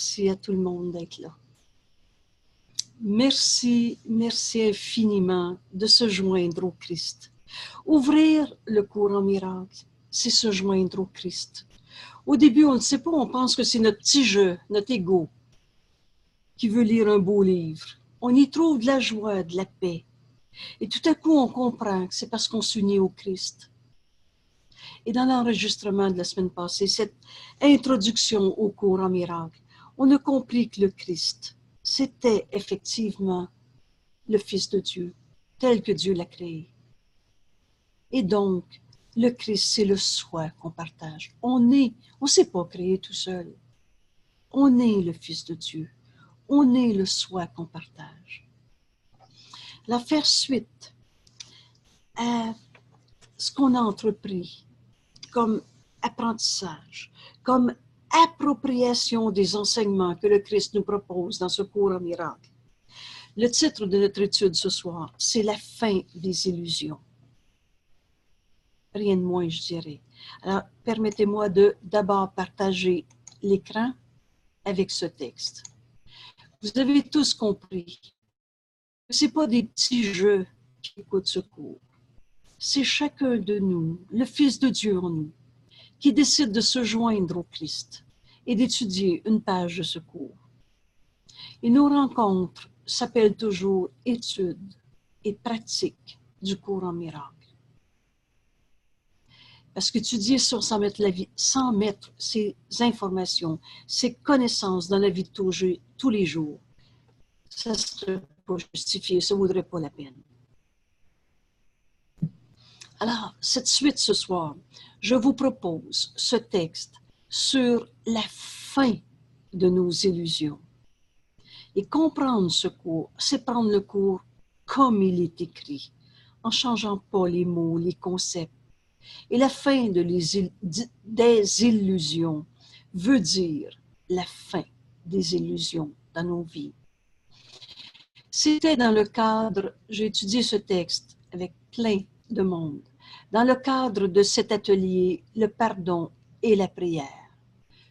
Merci à tout le monde d'être là. Merci, merci infiniment de se joindre au Christ. Ouvrir le cours en miracle, c'est se joindre au Christ. Au début, on ne sait pas, on pense que c'est notre petit jeu, notre ego, qui veut lire un beau livre. On y trouve de la joie, de la paix. Et tout à coup, on comprend que c'est parce qu'on s'unit au Christ. Et dans l'enregistrement de la semaine passée, cette introduction au cours en miracle, on a compris que le Christ, c'était effectivement le Fils de Dieu, tel que Dieu l'a créé. Et donc, le Christ, c'est le soi qu'on partage. On ne s'est pas créé tout seul. On est le Fils de Dieu. On est le soi qu'on partage. La faire suite à ce qu'on a entrepris comme apprentissage, comme appropriation des enseignements que le Christ nous propose dans ce cours en miracle. Le titre de notre étude ce soir, c'est la fin des illusions. Rien de moins, je dirais. Alors, permettez-moi de d'abord partager l'écran avec ce texte. Vous avez tous compris que ce n'est pas des petits jeux qui écoutent ce cours. C'est chacun de nous, le Fils de Dieu en nous, qui décide de se joindre au Christ et d'étudier une page de ce cours. Et nos rencontres s'appellent toujours études et pratiques du cours en miracle. Parce qu'étudier sans mettre ces informations, ces connaissances dans la vie de tous les jours, ça ne serait pas justifié, ça ne vaudrait pas la peine. Alors, cette suite ce soir, je vous propose ce texte sur la fin de nos illusions. Et comprendre ce cours, c'est prendre le cours comme il est écrit, en ne changeant pas les mots, les concepts. Et la fin des illusions veut dire la fin des illusions dans nos vies. C'était dans le cadre, j'ai étudié ce texte avec plein de monde, dans le cadre de cet atelier, le pardon et la prière.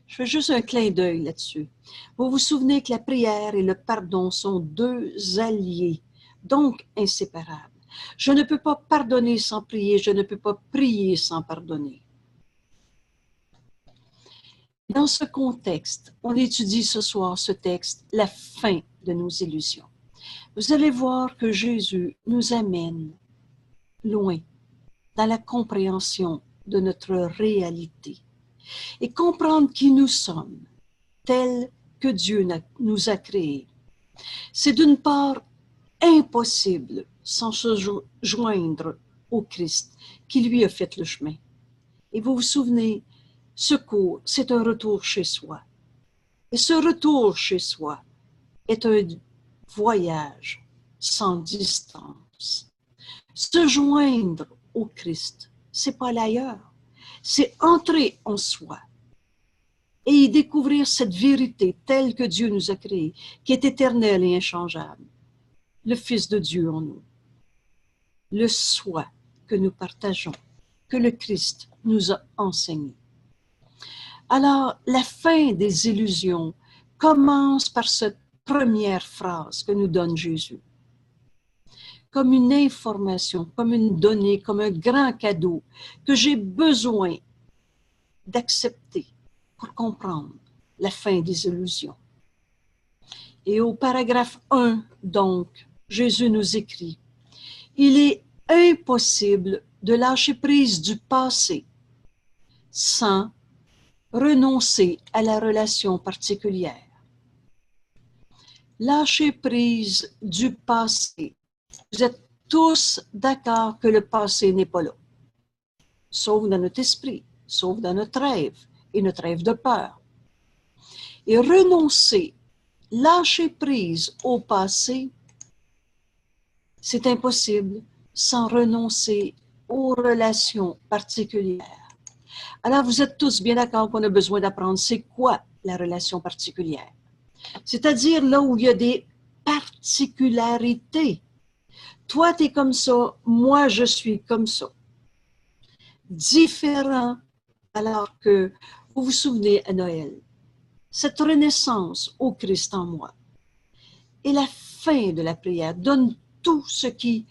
Je fais juste un clin d'œil là-dessus. Vous vous souvenez que la prière et le pardon sont deux alliés, donc inséparables. Je ne peux pas pardonner sans prier, je ne peux pas prier sans pardonner. Dans ce contexte, on étudie ce soir ce texte, la fin de nos illusions. Vous allez voir que Jésus nous amène loin dans la compréhension de notre réalité et comprendre qui nous sommes, tels que Dieu nous a créés. C'est d'une part impossible sans se joindre au Christ qui lui a fait le chemin. Et vous vous souvenez, ce cours, c'est un retour chez soi. Et ce retour chez soi est un voyage sans distance. Se joindre au Christ, c'est pas l'ailleurs, c'est entrer en soi et y découvrir cette vérité telle que Dieu nous a créée, qui est éternelle et inchangeable. Le Fils de Dieu en nous, le soi que nous partageons, que le Christ nous a enseigné. Alors, la fin des illusions commence par cette première phrase que nous donne Jésus. Comme une information, comme une donnée, comme un grand cadeau que j'ai besoin d'accepter pour comprendre la fin des illusions. Et au paragraphe 1, donc, Jésus nous écrit « Il est impossible de lâcher prise du passé sans renoncer à la relation particulière. Lâcher prise du passé. Vous êtes tous d'accord que le passé n'est pas là, sauf dans notre esprit, sauf dans notre rêve et notre rêve de peur. Et renoncer, lâcher prise au passé, c'est impossible sans renoncer aux relations particulières. Alors, vous êtes tous bien d'accord qu'on a besoin d'apprendre c'est quoi la relation particulière. C'est-à-dire là où il y a des particularités. Toi, tu es comme ça, moi, je suis comme ça. Différent, alors que, vous vous souvenez à Noël, cette renaissance au Christ en moi. Et la fin de la prière donne tout ce qui,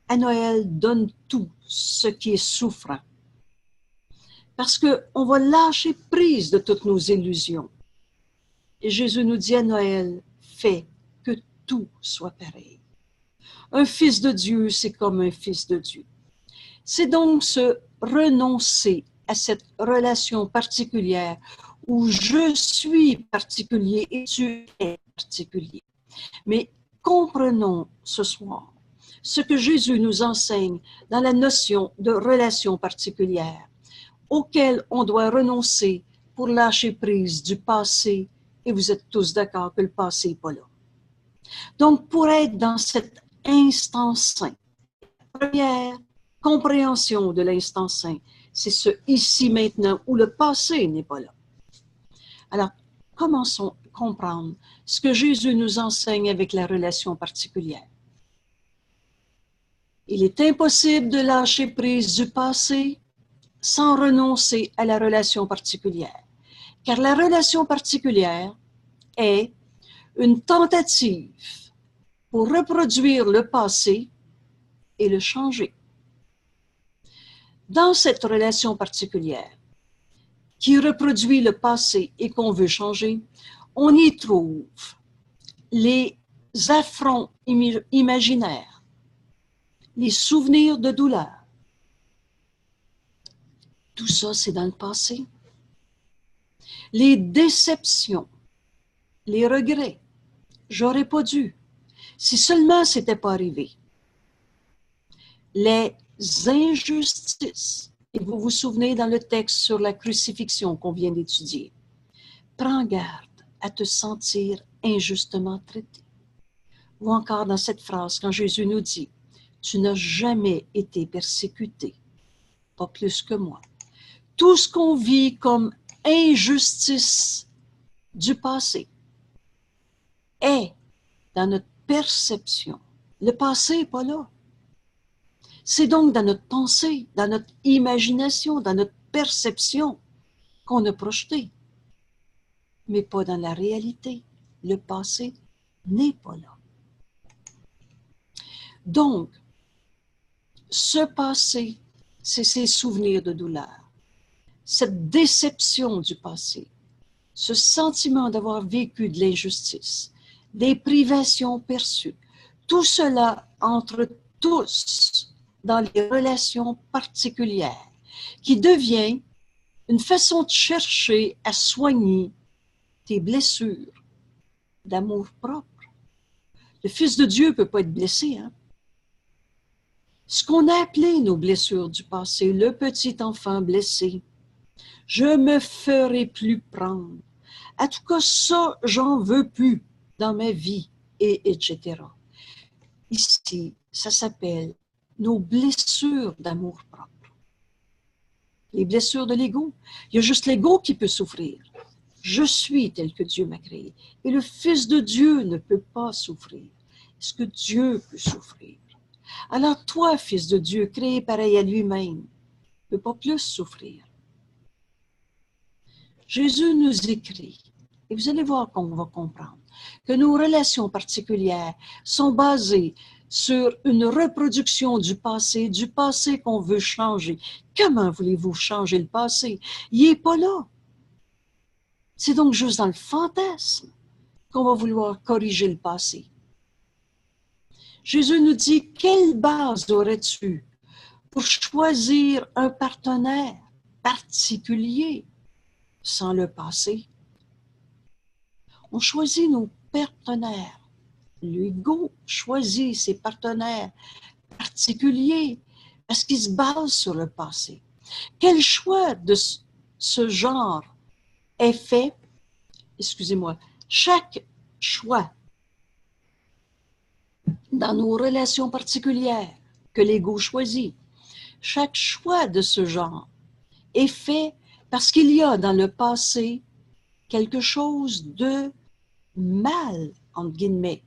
à Noël, donne tout ce qui est souffrant. Parce qu'on va lâcher prise de toutes nos illusions. Et Jésus nous dit à Noël, fais que tout soit pareil. Un fils de Dieu, c'est comme un fils de Dieu. C'est donc se renoncer à cette relation particulière où je suis particulier et tu es particulier. Mais comprenons ce soir ce que Jésus nous enseigne dans la notion de relation particulière, auquel on doit renoncer pour lâcher prise du passé, et vous êtes tous d'accord que le passé n'est pas là. Donc, pour être dans cet instant saint, première compréhension de l'instant saint, c'est ce ici maintenant où le passé n'est pas là. Alors, commençons à comprendre ce que Jésus nous enseigne avec la relation particulière. Il est impossible de lâcher prise du passé sans renoncer à la relation particulière, car la relation particulière est une tentative pour reproduire le passé et le changer. Dans cette relation particulière, qui reproduit le passé et qu'on veut changer, on y trouve les affronts imaginaires, les souvenirs de douleur. Tout ça, c'est dans le passé. Les déceptions, les regrets. J'aurais pas dû. Si seulement c'était pas arrivé. Les injustices. Et vous vous souvenez dans le texte sur la crucifixion qu'on vient d'étudier. Prends garde à te sentir injustement traité. Ou encore dans cette phrase, quand Jésus nous dit, tu n'as jamais été persécuté, pas plus que moi. Tout ce qu'on vit comme injustice du passé est dans notre perception. Le passé n'est pas là. C'est donc dans notre pensée, dans notre imagination, dans notre perception qu'on a projeté, mais pas dans la réalité. Le passé n'est pas là. Donc, ce passé, c'est ces souvenirs de douleur, cette déception du passé, ce sentiment d'avoir vécu de l'injustice, des privations perçues, tout cela entre tous dans les relations particulières, qui devient une façon de chercher à soigner tes blessures d'amour propre. Le Fils de Dieu ne peut pas être blessé, hein? Ce qu'on a appelé nos blessures du passé, le petit enfant blessé, je me ferai plus prendre. En tout cas, ça, j'en veux plus dans ma vie, et etc. Ici, ça s'appelle nos blessures d'amour-propre. Les blessures de l'ego. Il y a juste l'ego qui peut souffrir. Je suis tel que Dieu m'a créé. Et le Fils de Dieu ne peut pas souffrir. Est-ce que Dieu peut souffrir? Alors toi, Fils de Dieu, créé pareil à lui-même, ne peut pas plus souffrir. Jésus nous écrit, et vous allez voir qu'on va comprendre, que nos relations particulières sont basées sur une reproduction du passé qu'on veut changer. Comment voulez-vous changer le passé? Il n'est pas là. C'est donc juste dans le fantasme qu'on va vouloir corriger le passé. Jésus nous dit, quelle base aurais-tu pour choisir un partenaire particulier sans le passé? On choisit nos partenaires. L'ego choisit ses partenaires particuliers parce qu'ils se basent sur le passé. Quel choix de ce genre est fait? Excusez-moi. Chaque choix dans nos relations particulières que l'ego choisit, chaque choix de ce genre est fait parce qu'il y a dans le passé quelque chose de mal, entre guillemets,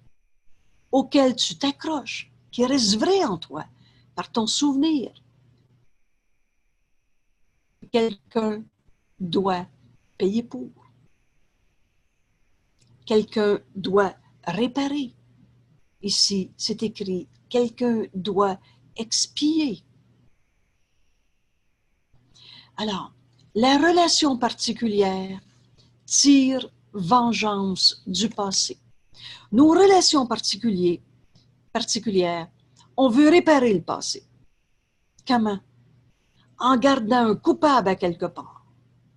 auquel tu t'accroches, qui reste vrai en toi, par ton souvenir. Quelqu'un doit payer pour. quelqu'un doit réparer. Ici, c'est écrit, quelqu'un doit expier. Alors, la relation particulière tire vengeance du passé. Nos relations particulières, on veut réparer le passé. Comment? En gardant un coupable à quelque part.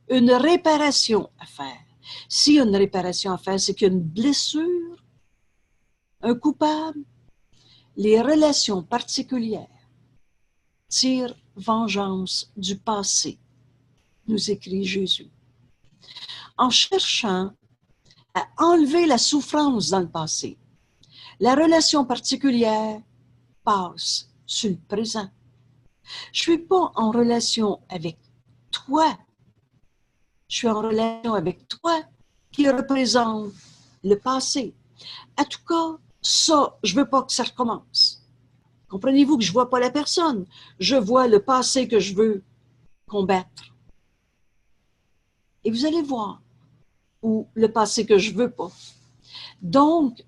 Une réparation à faire. S'il y a une réparation à faire, c'est qu'il y a une blessure, un coupable. Les relations particulières tirent vengeance du passé, nous écrit Jésus. En cherchant à enlever la souffrance dans le passé, la relation particulière passe sur le présent. Je ne suis pas en relation avec toi. Je suis en relation avec toi qui représente le passé. En tout cas, ça, je ne veux pas que ça recommence. Comprenez-vous que je ne vois pas la personne. Je vois le passé que je veux combattre. Et vous allez voir, ou le passé que je ne veux pas. Donc,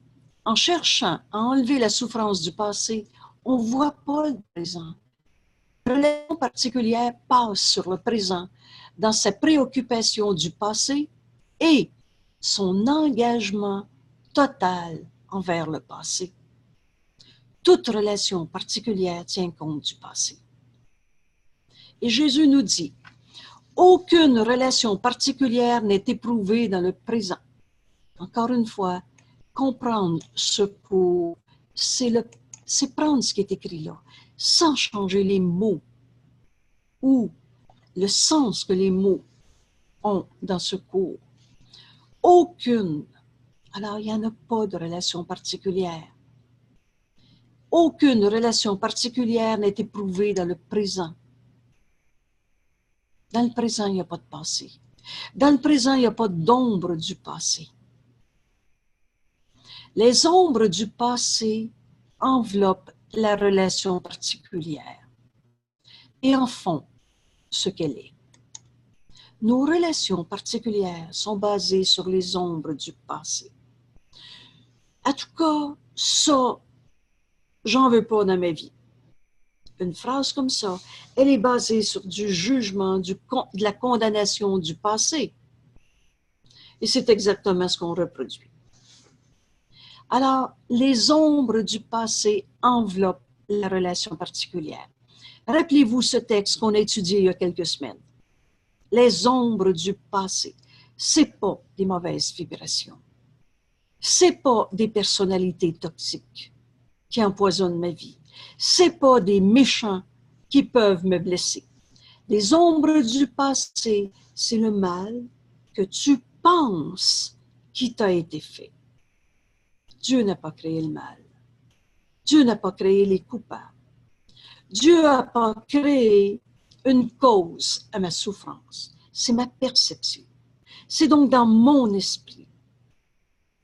en cherchant à enlever la souffrance du passé, on ne voit pas le présent. La relation particulière passe sur le présent dans sa préoccupation du passé et son engagement total envers le passé. Toute relation particulière tient compte du passé. Et Jésus nous dit, aucune relation particulière n'est éprouvée dans le présent. Encore une fois, comprendre ce cours, c'est prendre ce qui est écrit là, sans changer les mots ou le sens que les mots ont dans ce cours. Aucune. Alors, il n'y en a pas de relation particulière. Aucune relation particulière n'est éprouvée dans le présent. Dans le présent, il n'y a pas de passé. Dans le présent, il n'y a pas d'ombre du passé. Les ombres du passé enveloppent la relation particulière et en font ce qu'elle est. Nos relations particulières sont basées sur les ombres du passé. En tout cas, ça, j'en veux pas dans ma vie. Une phrase comme ça, elle est basée sur du jugement, de la condamnation du passé. Et c'est exactement ce qu'on reproduit. Alors, les ombres du passé enveloppent la relation particulière. Rappelez-vous ce texte qu'on a étudié il y a quelques semaines. Les ombres du passé, c'est pas des mauvaises vibrations. C'est pas des personnalités toxiques qui empoisonnent ma vie. C'est pas des méchants qui peuvent me blesser. Les ombres du passé, c'est le mal que tu penses qui t'a été fait. Dieu n'a pas créé le mal. Dieu n'a pas créé les coupables. Dieu n'a pas créé une cause à ma souffrance. C'est ma perception. C'est donc dans mon esprit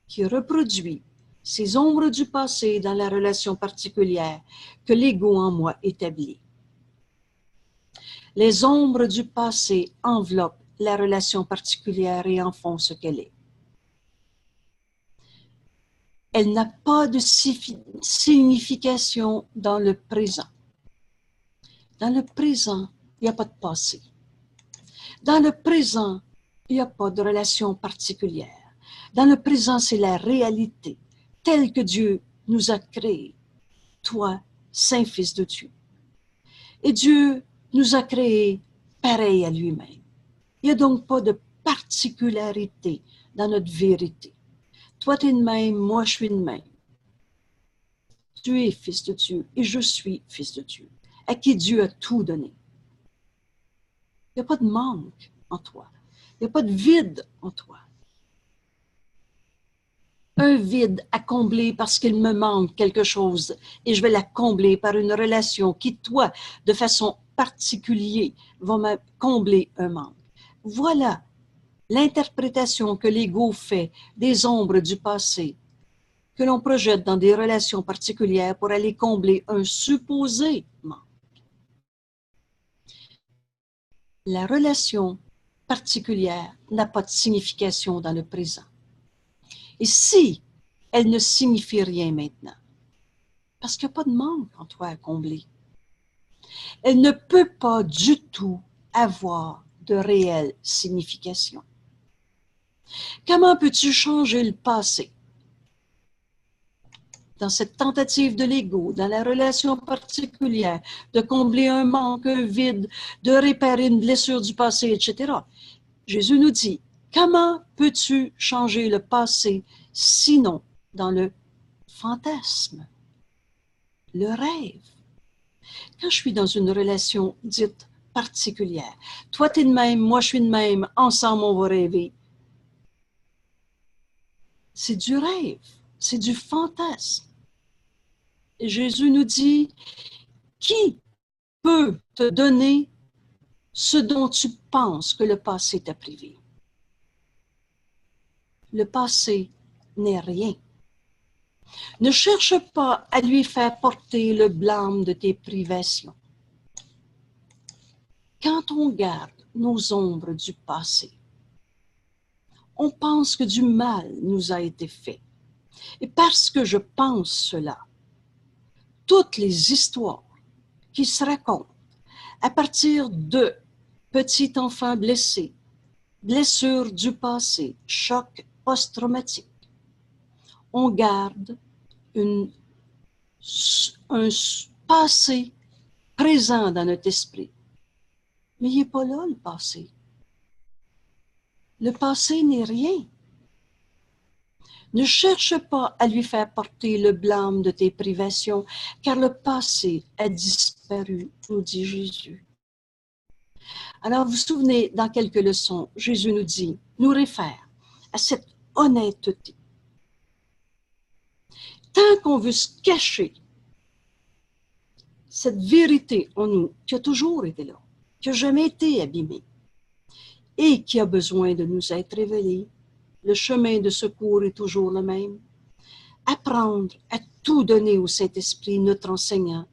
qui reproduit ces ombres du passé dans la relation particulière que l'ego en moi établit. Les ombres du passé enveloppent la relation particulière et en font ce qu'elle est. Elle n'a pas de signification dans le présent. Dans le présent, il n'y a pas de passé. Dans le présent, il n'y a pas de relation particulière. Dans le présent, c'est la réalité telle que Dieu nous a créés, toi, Saint-Fils de Dieu. Et Dieu nous a créés pareil à lui-même. Il n'y a donc pas de particularité dans notre vérité. Toi, tu es de même, moi, je suis de même. Tu es fils de Dieu et je suis fils de Dieu, à qui Dieu a tout donné. Il n'y a pas de manque en toi. Il n'y a pas de vide en toi. Un vide à combler parce qu'il me manque quelque chose et je vais la combler par une relation qui, toi, de façon particulière, va me combler un manque. Voilà l'interprétation que l'ego fait des ombres du passé que l'on projette dans des relations particulières pour aller combler un supposé manque. La relation particulière n'a pas de signification dans le présent. Et si elle ne signifie rien maintenant, parce qu'il n'y a pas de manque en toi à combler, elle ne peut pas du tout avoir de réelle signification. Comment peux-tu changer le passé? Dans cette tentative de l'ego, dans la relation particulière, de combler un manque, un vide, de réparer une blessure du passé, etc. Jésus nous dit, comment peux-tu changer le passé sinon dans le fantasme, le rêve? Quand je suis dans une relation dite particulière, toi t'es de même, moi je suis de même, ensemble on va rêver. C'est du rêve, c'est du fantasme. Et Jésus nous dit, qui peut te donner ce dont tu penses que le passé t'a privé? Le passé n'est rien. Ne cherche pas à lui faire porter le blâme de tes privations. Quand on garde nos ombres du passé, on pense que du mal nous a été fait. Et parce que je pense cela, toutes les histoires qui se racontent à partir de petits enfants blessés, blessures du passé, choc post-traumatique, on garde un passé présent dans notre esprit. Mais il n'est pas là, le passé. Le passé n'est rien. Ne cherche pas à lui faire porter le blâme de tes privations, car le passé a disparu, nous dit Jésus. Alors, vous vous souvenez, dans quelques leçons, Jésus nous réfère à cette honnêteté. Tant qu'on veut se cacher cette vérité en nous, qui a toujours été là, qui n'a jamais été abîmée, et qui a besoin de nous être révélée, le chemin de secours est toujours le même. Apprendre à tout donner au Saint-Esprit, notre enseignant.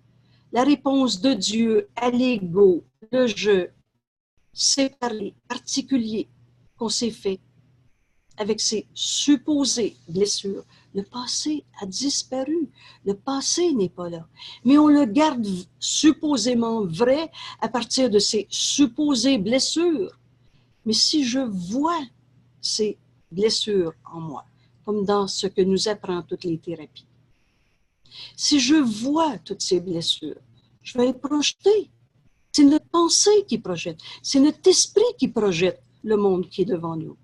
La réponse de Dieu à l'ego, le je, séparé, particulier, qu'on s'est fait avec ses supposées blessures. Le passé a disparu. Le passé n'est pas là. Mais on le garde supposément vrai à partir de ces supposées blessures. Mais si je vois ces blessures en moi, comme dans ce que nous apprend toutes les thérapies, si je vois toutes ces blessures, je vais les projeter. C'est notre pensée qui projette. C'est notre esprit qui projette le monde qui est devant nous.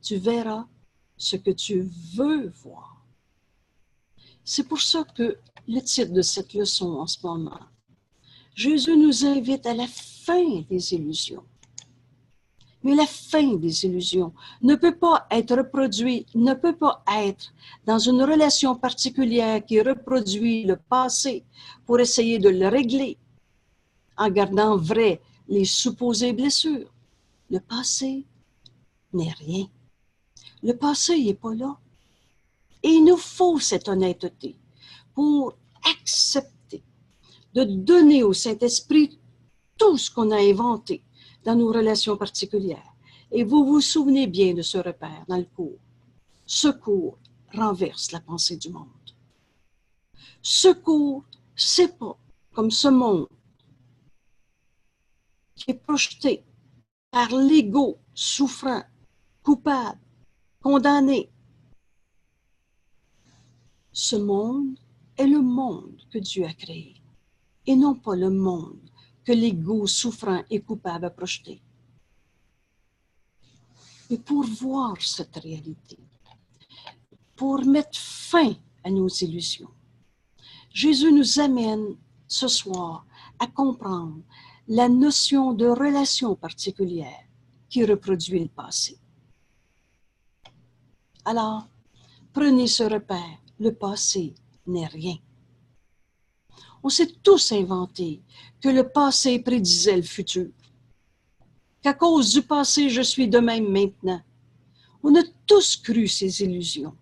Tu verras ce que tu veux voir. C'est pour ça que le titre de cette leçon en ce moment, Jésus nous invite à la fin des illusions. Mais la fin des illusions ne peut pas être reproduite, ne peut pas être dans une relation particulière qui reproduit le passé pour essayer de le régler en gardant vrai les supposées blessures. Le passé n'est rien. Le passé n'est pas là. Et il nous faut cette honnêteté pour accepter de donner au Saint-Esprit tout ce qu'on a inventé dans nos relations particulières. Et vous vous souvenez bien de ce repère dans le cours. Ce cours renverse la pensée du monde. Ce cours, c'est pas comme ce monde qui est projeté par l'ego souffrant, coupable, condamné. Ce monde est le monde que Dieu a créé et non pas le monde que l'ego souffrant et coupable a projeté. Et pour voir cette réalité, pour mettre fin à nos illusions, Jésus nous amène ce soir à comprendre la notion de relation particulière qui reproduit le passé. Alors, prenez ce repère, le passé n'est rien. On s'est tous inventé que le passé prédisait le futur, qu'à cause du passé, je suis de même maintenant. On a tous cru ces illusions.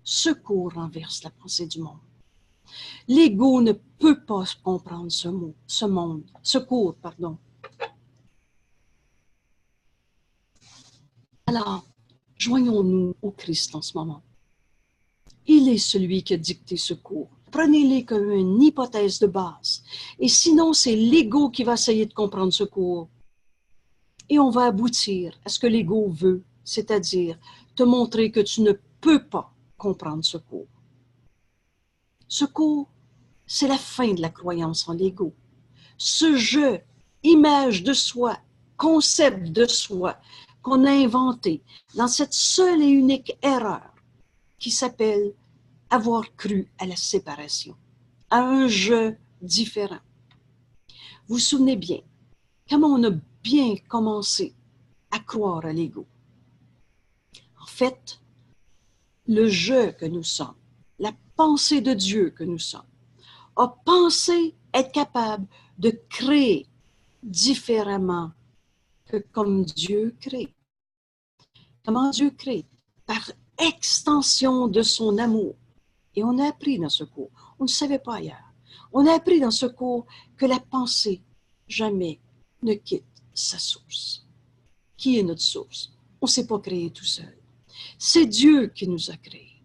Ce cours renverse la pensée du monde. L'ego ne peut pas comprendre ce cours. Alors, joignons-nous au Christ en ce moment. Il est celui qui a dicté ce cours. Prenez-les comme une hypothèse de base. Et sinon, c'est l'ego qui va essayer de comprendre ce cours. Et on va aboutir à ce que l'ego veut, c'est-à-dire te montrer que tu ne peux pas comprendre ce cours. Ce cours, c'est la fin de la croyance en l'ego. Ce jeu, image de soi, concept de soi qu'on a inventé dans cette seule et unique erreur qui s'appelle avoir cru à la séparation, à un jeu différent. Vous vous souvenez bien comment on a bien commencé à croire à l'ego. En fait, le je que nous sommes, la pensée de Dieu que nous sommes, a pensé être capable de créer différemment que comme Dieu crée. Comment Dieu crée? Par extension de son amour. Et on a appris dans ce cours, on ne savait pas ailleurs, on a appris dans ce cours que la pensée jamais ne quitte sa source. Qui est notre source? On ne s'est pas créé tout seul. C'est Dieu qui nous a créés.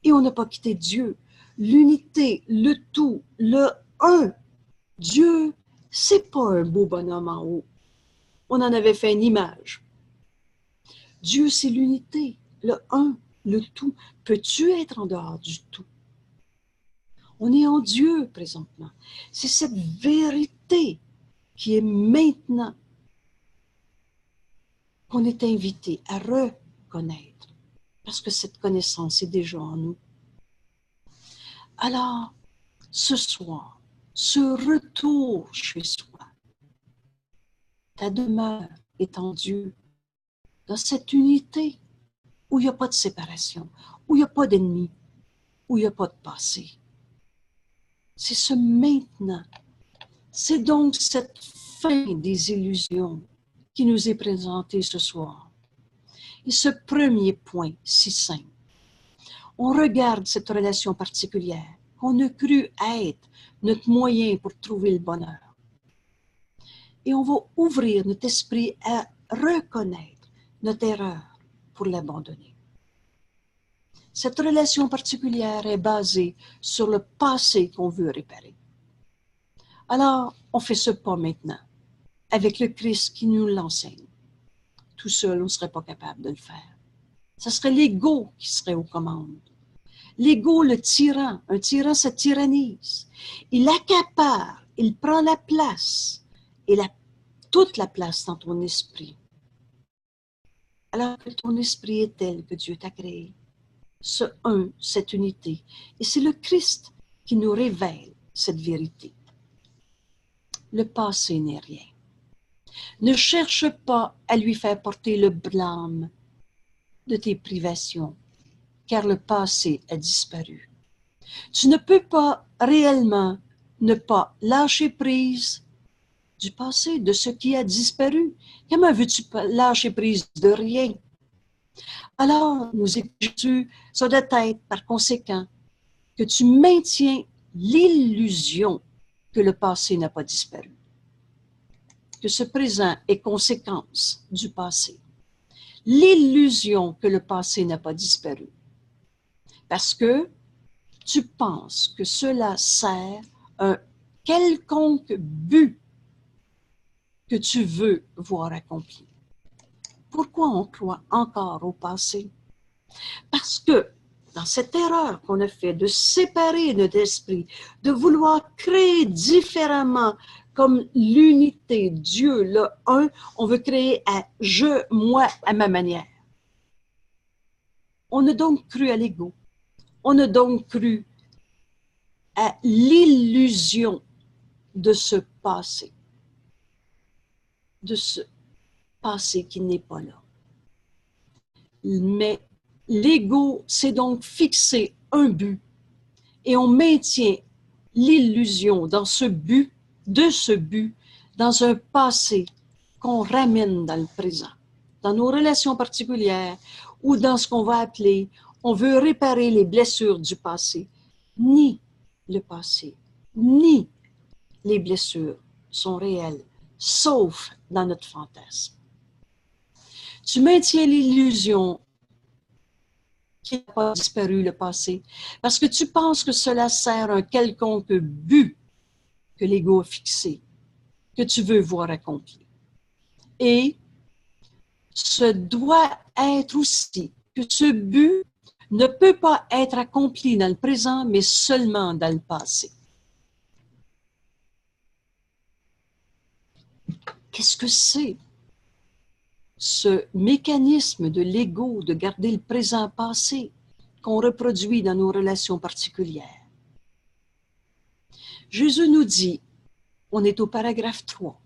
Et on n'a pas quitté Dieu. L'unité, le tout, le un. Dieu, c'est pas un beau bonhomme en haut. On en avait fait une image. Dieu, c'est l'unité, le un, le tout. Peux-tu être en dehors du tout? On est en Dieu présentement. C'est cette vérité qui est maintenant qu'on est invité à reconnaître, parce que cette connaissance est déjà en nous. Alors, ce soir, ce retour chez soi, ta demeure est en Dieu, dans cette unité où il n'y a pas de séparation, où il n'y a pas d'ennemi, où il n'y a pas de passé. C'est ce maintenant. C'est donc cette fin des illusions qui nous est présentée ce soir. Et ce premier point si simple, on regarde cette relation particulière qu'on a cru être notre moyen pour trouver le bonheur. Et on va ouvrir notre esprit à reconnaître notre erreur pour l'abandonner. Cette relation particulière est basée sur le passé qu'on veut réparer. Alors, on fait ce pas maintenant, avec le Christ qui nous l'enseigne. Tout seul, on ne serait pas capable de le faire. Ce serait l'ego qui serait aux commandes. L'ego, le tyran, un tyran se tyrannise. Il accapare, il prend la place, et toute la place dans ton esprit. Alors que ton esprit est tel que Dieu t'a créé. Ce un, cette unité. Et c'est le Christ qui nous révèle cette vérité. Le passé n'est rien. Ne cherche pas à lui faire porter le blâme de tes privations, car le passé a disparu. Tu ne peux pas réellement ne pas lâcher prise du passé, de ce qui a disparu. Comment veux-tu lâcher prise de rien? Alors, nous exigeons ça de tête, par conséquent, que tu maintiens l'illusion que le passé n'a pas disparu, que ce présent est conséquence du passé. L'illusion que le passé n'a pas disparu. Parce que tu penses que cela sert un quelconque but que tu veux voir accompli. Pourquoi on croit encore au passé? Parce que dans cette erreur qu'on a fait de séparer notre esprit, de vouloir créer différemment comme l'unité, Dieu, le un, on veut créer à je, moi, à ma manière. On a donc cru à l'ego. On a donc cru à l'illusion de ce passé, de ce passé qui n'est pas là. Mais l'ego s'est donc fixé un but et on maintient l'illusion dans ce but, de ce but, dans un passé qu'on ramène dans le présent, dans nos relations particulières ou dans ce qu'on va appeler, on veut réparer les blessures du passé. Ni le passé, ni les blessures sont réelles, sauf dans notre fantasme. Tu maintiens l'illusion qu'il n'a pas disparu le passé, parce que tu penses que cela sert un quelconque but que l'ego a fixé, que tu veux voir accompli. Et ce doit être aussi que ce but ne peut pas être accompli dans le présent, mais seulement dans le passé. Qu'est-ce que c'est ce mécanisme de l'ego de garder le présent passé qu'on reproduit dans nos relations particulières? Jésus nous dit, on est au paragraphe 3.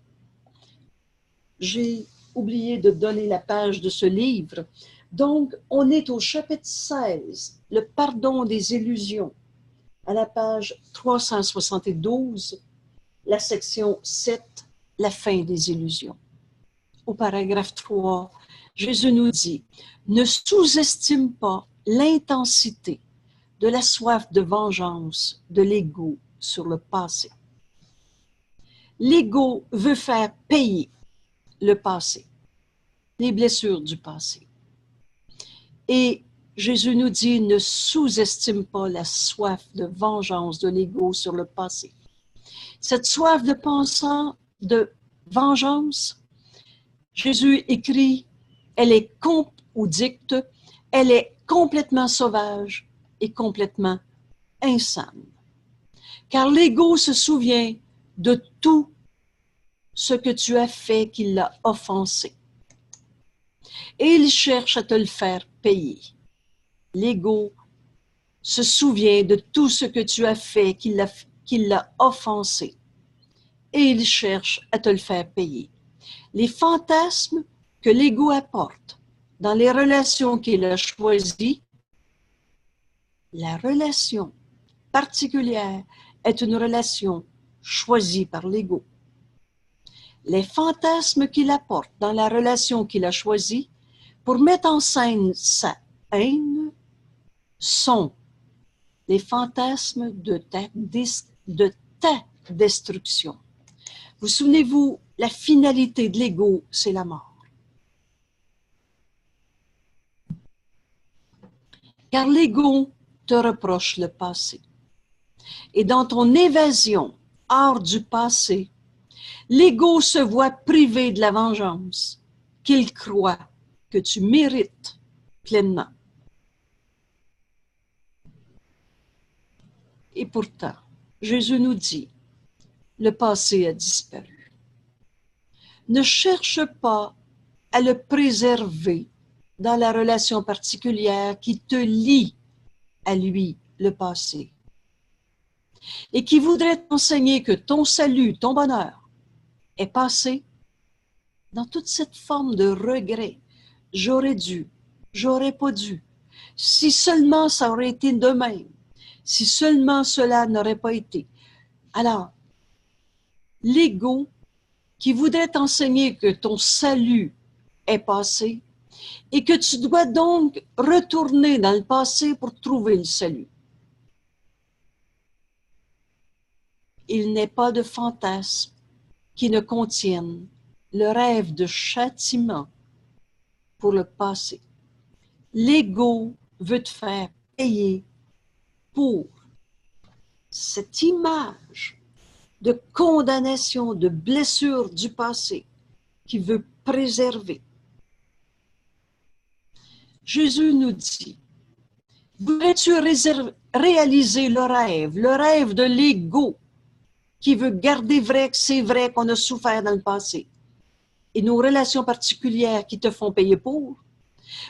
J'ai oublié de donner la page de ce livre. Donc, on est au chapitre 16, le pardon des illusions, à la page 372, la section 7, la fin des illusions. Au paragraphe 3, Jésus nous dit, ne sous-estime pas l'intensité de la soif de vengeance de l'ego sur le passé. L'ego veut faire payer le passé, les blessures du passé. Et Jésus nous dit, ne sous-estime pas la soif de vengeance de l'ego sur le passé. Cette soif de vengeance, Jésus écrit, elle est elle est complètement sauvage et complètement insane. Car l'ego se souvient de tout ce que tu as fait qui l'a offensé. Et il cherche à te le faire payer. L'ego se souvient de tout ce que tu as fait qui l'a offensé. Et il cherche à te le faire payer. Les fantasmes que l'ego apporte dans les relations qu'il a choisies, la relation particulière est une relation choisie par l'ego. Les fantasmes qu'il apporte dans la relation qu'il a choisie pour mettre en scène sa haine sont les fantasmes de ta destruction. Vous souvenez-vous, la finalité de l'ego, c'est la mort. Car l'ego te reproche le passé. Et dans ton évasion hors du passé, l'ego se voit privé de la vengeance qu'il croit que tu mérites pleinement. Et pourtant, Jésus nous dit, le passé a disparu. Ne cherche pas à le préserver dans la relation particulière qui te lie à lui, le passé, et qui voudrait t'enseigner que ton salut, ton bonheur est passé dans toute cette forme de regret. J'aurais dû, j'aurais pas dû. Si seulement ça aurait été de même, si seulement cela n'aurait pas été. Alors, l'ego qui voudrait t'enseigner que ton salut est passé et que tu dois donc retourner dans le passé pour trouver le salut. Il n'est pas de fantasme qui ne contienne le rêve de châtiment pour le passé. L'ego veut te faire payer pour cette image de condamnation, de blessure du passé qui veut préserver. Jésus nous dit, voudrais-tu réaliser le rêve de l'ego qui veut garder vrai que c'est vrai qu'on a souffert dans le passé et nos relations particulières qui te font payer pour?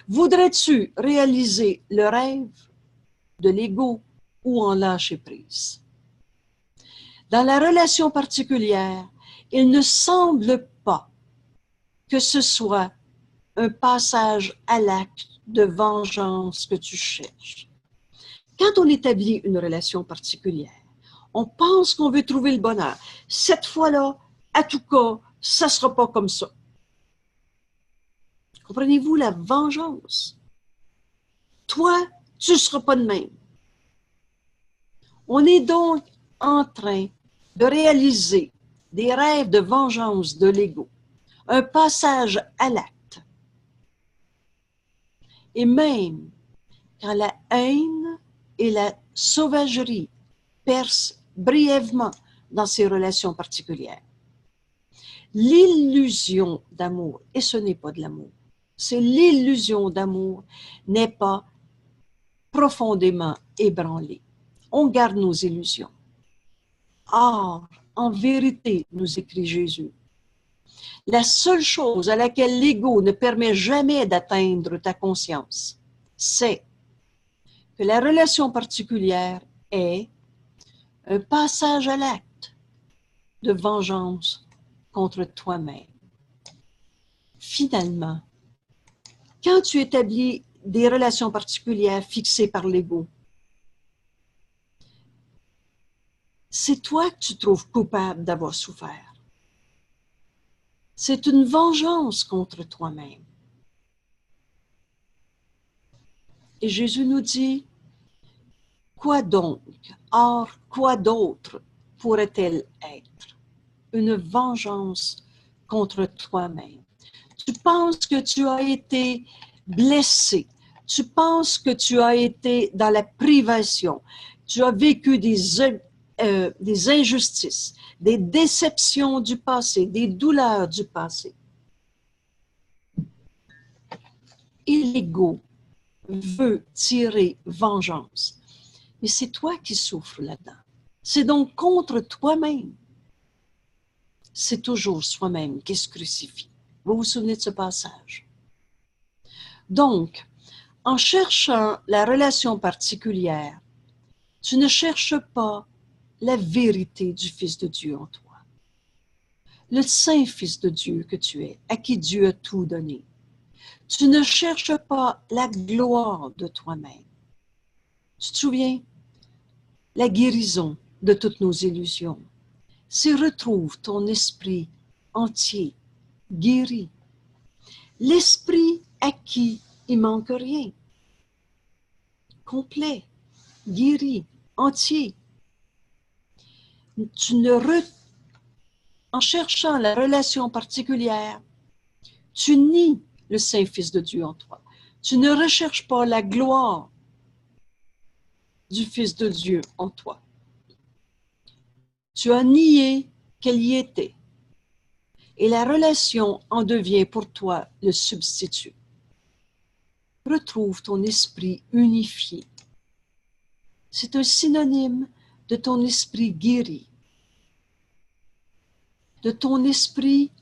Voudrais-tu réaliser le rêve de l'ego ou en lâcher prise? Dans la relation particulière, il ne semble pas que ce soit un passage à l'acte de vengeance que tu cherches. Quand on établit une relation particulière, on pense qu'on veut trouver le bonheur. Cette fois-là, à tout cas, ça ne sera pas comme ça. Comprenez-vous la vengeance? Toi, tu ne seras pas de même. On est donc en train de réaliser des rêves de vengeance de l'ego, un passage à l'acte. Et même quand la haine et la sauvagerie percent brièvement dans ces relations particulières. L'illusion d'amour, et ce n'est pas de l'amour, c'est l'illusion d'amour, n'est pas profondément ébranlée. On garde nos illusions. Or, en vérité, nous écrit Jésus, la seule chose à laquelle l'ego ne permet jamais d'atteindre ta conscience, c'est que la relation particulière est un passage à l'acte de vengeance contre toi-même. Finalement, quand tu établis des relations particulières fixées par l'ego, c'est toi que tu trouves coupable d'avoir souffert. C'est une vengeance contre toi-même. Et Jésus nous dit, quoi donc? Or, quoi d'autre pourrait-elle être? Une vengeance contre toi-même. Tu penses que tu as été blessé. Tu penses que tu as été dans la privation. Tu as vécu des injustices, des déceptions du passé, des douleurs du passé. Et l'ego veut tirer vengeance. Mais c'est toi qui souffres là-dedans. C'est donc contre toi-même. C'est toujours soi-même qui se crucifie. Vous vous souvenez de ce passage? Donc, en cherchant la relation particulière, tu ne cherches pas la vérité du Fils de Dieu en toi. Le Saint Fils de Dieu que tu es, à qui Dieu a tout donné. Tu ne cherches pas la gloire de toi-même. Tu te souviens? La guérison de toutes nos illusions, c'est retrouve ton esprit entier, guéri. L'esprit à qui il manque rien. Complet, guéri, entier. En cherchant la relation particulière, tu nies le Saint-Fils de Dieu en toi. Tu ne recherches pas la gloire du Fils de Dieu en toi. Tu as nié qu'elle y était. Et la relation en devient pour toi le substitut. Retrouve ton esprit unifié. C'est un synonyme de ton esprit guéri, de ton esprit,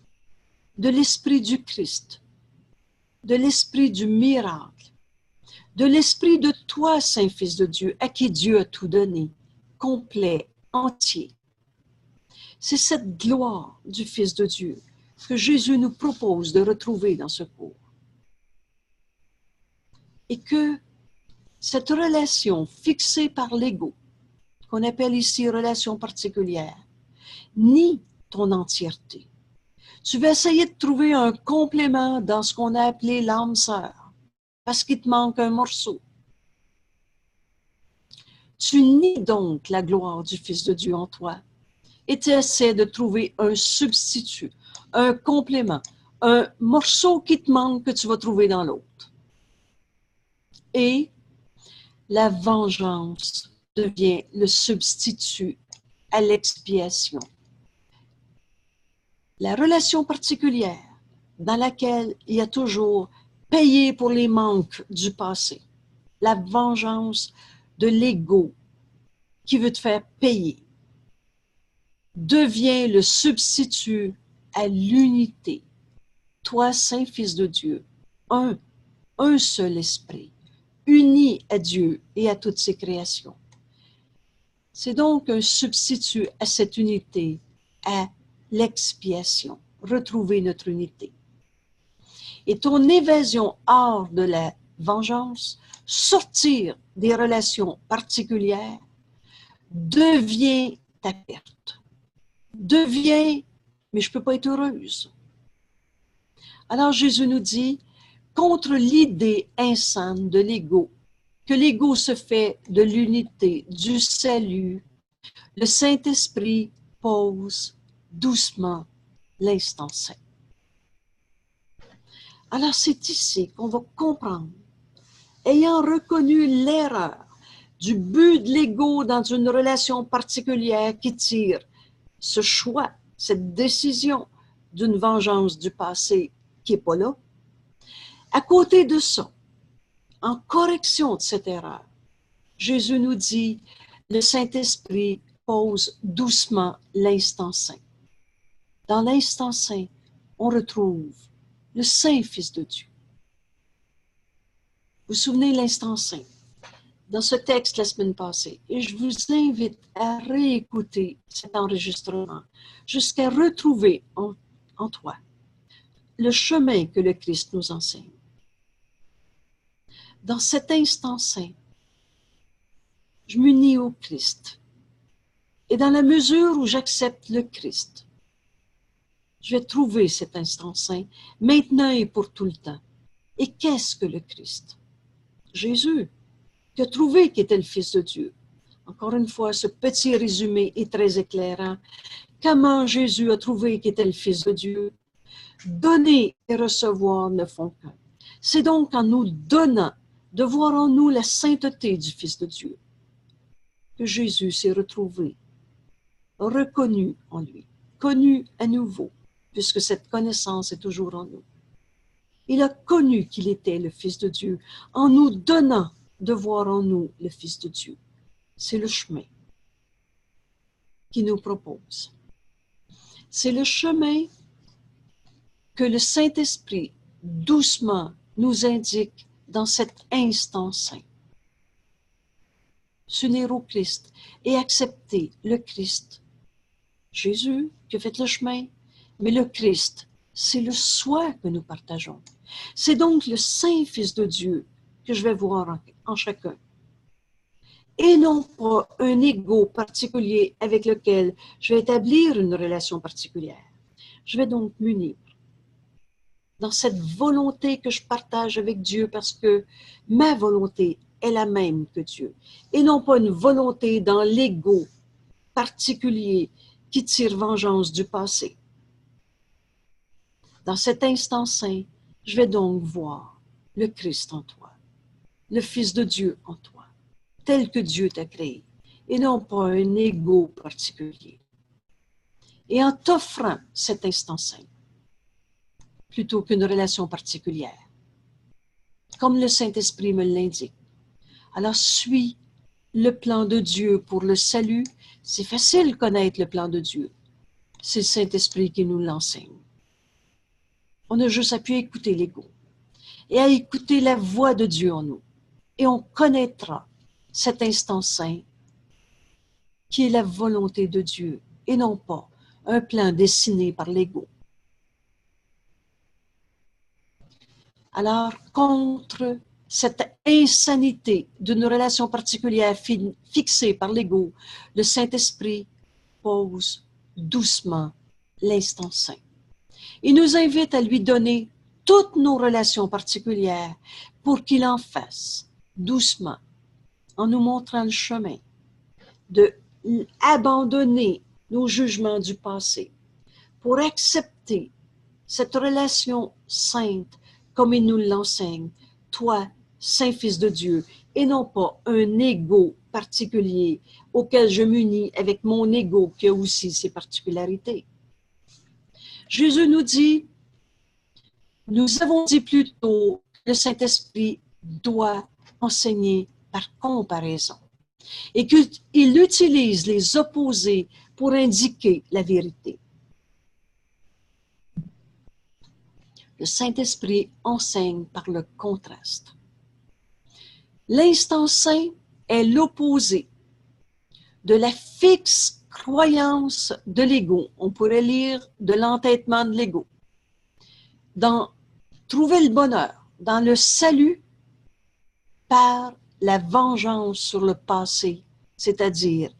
de l'esprit du Christ, de l'esprit du miracle, de l'esprit de toi, Saint-Fils de Dieu, à qui Dieu a tout donné, complet, entier. C'est cette gloire du Fils de Dieu que Jésus nous propose de retrouver dans ce cours. Et que cette relation fixée par l'ego, qu'on appelle ici relation particulière, nie ton entièreté. Tu vas essayer de trouver un complément dans ce qu'on a appelé l'âme sœur, parce qu'il te manque un morceau. Tu nies donc la gloire du Fils de Dieu en toi et tu essaies de trouver un substitut, un complément, un morceau qui te manque que tu vas trouver dans l'autre. Et la vengeance devient le substitut à l'expiation. La relation particulière dans laquelle il y a toujours payé pour les manques du passé, la vengeance de l'ego qui veut te faire payer, devient le substitut à l'unité. Toi, Saint-Fils de Dieu, un seul esprit, uni à Dieu et à toutes ses créations. C'est donc un substitut à cette unité, à l'expiation, retrouver notre unité. Et ton évasion hors de la vengeance, sortir des relations particulières, devient ta perte. Devient, mais je ne peux pas être heureuse. Alors Jésus nous dit, contre l'idée insane de l'ego, que l'ego se fait de l'unité, du salut, le Saint-Esprit pose doucement l'instant saint. Alors c'est ici qu'on va comprendre ayant reconnu l'erreur du but de l'ego dans une relation particulière qui tire ce choix, cette décision d'une vengeance du passé qui n'est pas là. À côté de ça, en correction de cette erreur, Jésus nous dit, le Saint-Esprit pose doucement l'instant saint. Dans l'instant saint, on retrouve le Saint Fils de Dieu. Vous vous souvenez de l'instant saint? Dans ce texte la semaine passée, et je vous invite à réécouter cet enregistrement jusqu'à retrouver en toi le chemin que le Christ nous enseigne. Dans cet instant saint, je m'unis au Christ. Et dans la mesure où j'accepte le Christ, je vais trouver cet instant saint, maintenant et pour tout le temps. Et qu'est-ce que le Christ? Jésus, qui a trouvé qu'il était le Fils de Dieu. Encore une fois, ce petit résumé est très éclairant. Comment Jésus a trouvé qu'il était le Fils de Dieu? Donner et recevoir ne font qu'un. C'est donc en nous donnant de voir en nous la sainteté du Fils de Dieu que Jésus s'est retrouvé, reconnu en lui, connu à nouveau, puisque cette connaissance est toujours en nous. Il a connu qu'il était le Fils de Dieu en nous donnant de voir en nous le Fils de Dieu. C'est le chemin qu'il nous propose. C'est le chemin que le Saint-Esprit doucement nous indique dans cet instant saint. S'unir au Christ et accepter le Christ. Jésus qui a fait le chemin, mais le Christ, c'est le soi que nous partageons. C'est donc le Saint Fils de Dieu que je vais voir en chacun. Et non pas un ego particulier avec lequel je vais établir une relation particulière. Je vais donc m'unir dans cette volonté que je partage avec Dieu parce que ma volonté est la même que Dieu. Et non pas une volonté dans l'ego particulier qui tire vengeance du passé. Dans cet instant saint, je vais donc voir le Christ en toi, le Fils de Dieu en toi, tel que Dieu t'a créé, et non pas un ego particulier. Et en t'offrant cet instant saint, plutôt qu'une relation particulière, comme le Saint-Esprit me l'indique, alors suis le plan de Dieu pour le salut. C'est facile de connaître le plan de Dieu. C'est le Saint-Esprit qui nous l'enseigne. On a juste à pu écouter l'ego et à écouter la voix de Dieu en nous. Et on connaîtra cet instant saint qui est la volonté de Dieu et non pas un plan dessiné par l'ego. Alors, contre cette insanité d'une relation particulière fixée par l'ego, le Saint-Esprit pose doucement l'instant saint. Il nous invite à lui donner toutes nos relations particulières pour qu'il en fasse doucement, en nous montrant le chemin, de abandonner nos jugements du passé pour accepter cette relation sainte comme il nous l'enseigne, toi, Saint-Fils de Dieu, et non pas un ego particulier auquel je m'unis avec mon ego qui a aussi ses particularités. Jésus nous dit, nous avons dit plus tôt que le Saint-Esprit doit enseigner par comparaison et qu'il utilise les opposés pour indiquer la vérité. Le Saint-Esprit enseigne par le contraste. L'instant saint est l'opposé de la fixe croyance de l'ego. On pourrait lire de l'entêtement de l'ego. Dans trouver le bonheur, dans le salut par la vengeance sur le passé, c'est-à-dire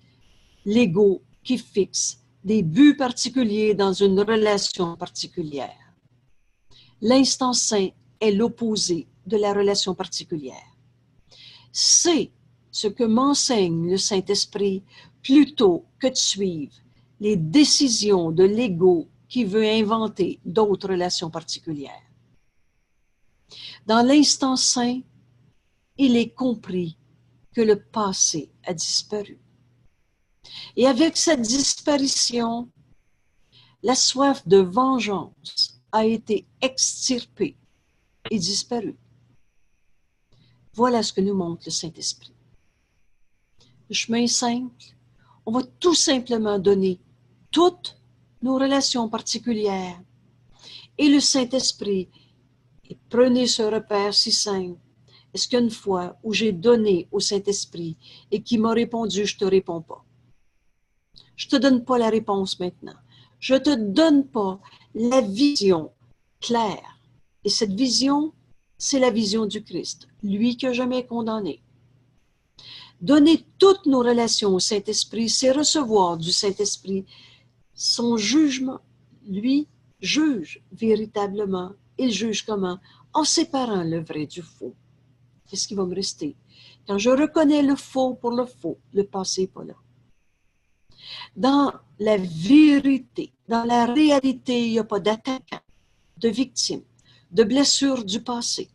l'ego qui fixe des buts particuliers dans une relation particulière. L'instant saint est l'opposé de la relation particulière. C'est ce que m'enseigne le Saint-Esprit plutôt que de suivre les décisions de l'ego qui veut inventer d'autres relations particulières. Dans l'instant saint, il est compris que le passé a disparu. Et avec cette disparition, la soif de vengeance a été extirpée et disparue. Voilà ce que nous montre le Saint-Esprit. Le chemin est simple. On va tout simplement donner toutes nos relations particulières. Et le Saint-Esprit, et prenez ce repère si simple. Est-ce qu'une fois où j'ai donné au Saint-Esprit et qui m'a répondu, je ne te réponds pas. Je ne te donne pas la réponse maintenant. Je ne te donne pas la vision claire. Et cette vision, c'est la vision du Christ, lui qui n'a jamais condamné. Donner toutes nos relations au Saint-Esprit, c'est recevoir du Saint-Esprit son jugement. Lui juge véritablement. Il juge comment? En séparant le vrai du faux. Qu'est-ce qui va me rester? Quand je reconnais le faux pour le faux, le passé n'est pas là. Dans la vérité, dans la réalité, il n'y a pas d'attaquant, de victime, de blessure du passé.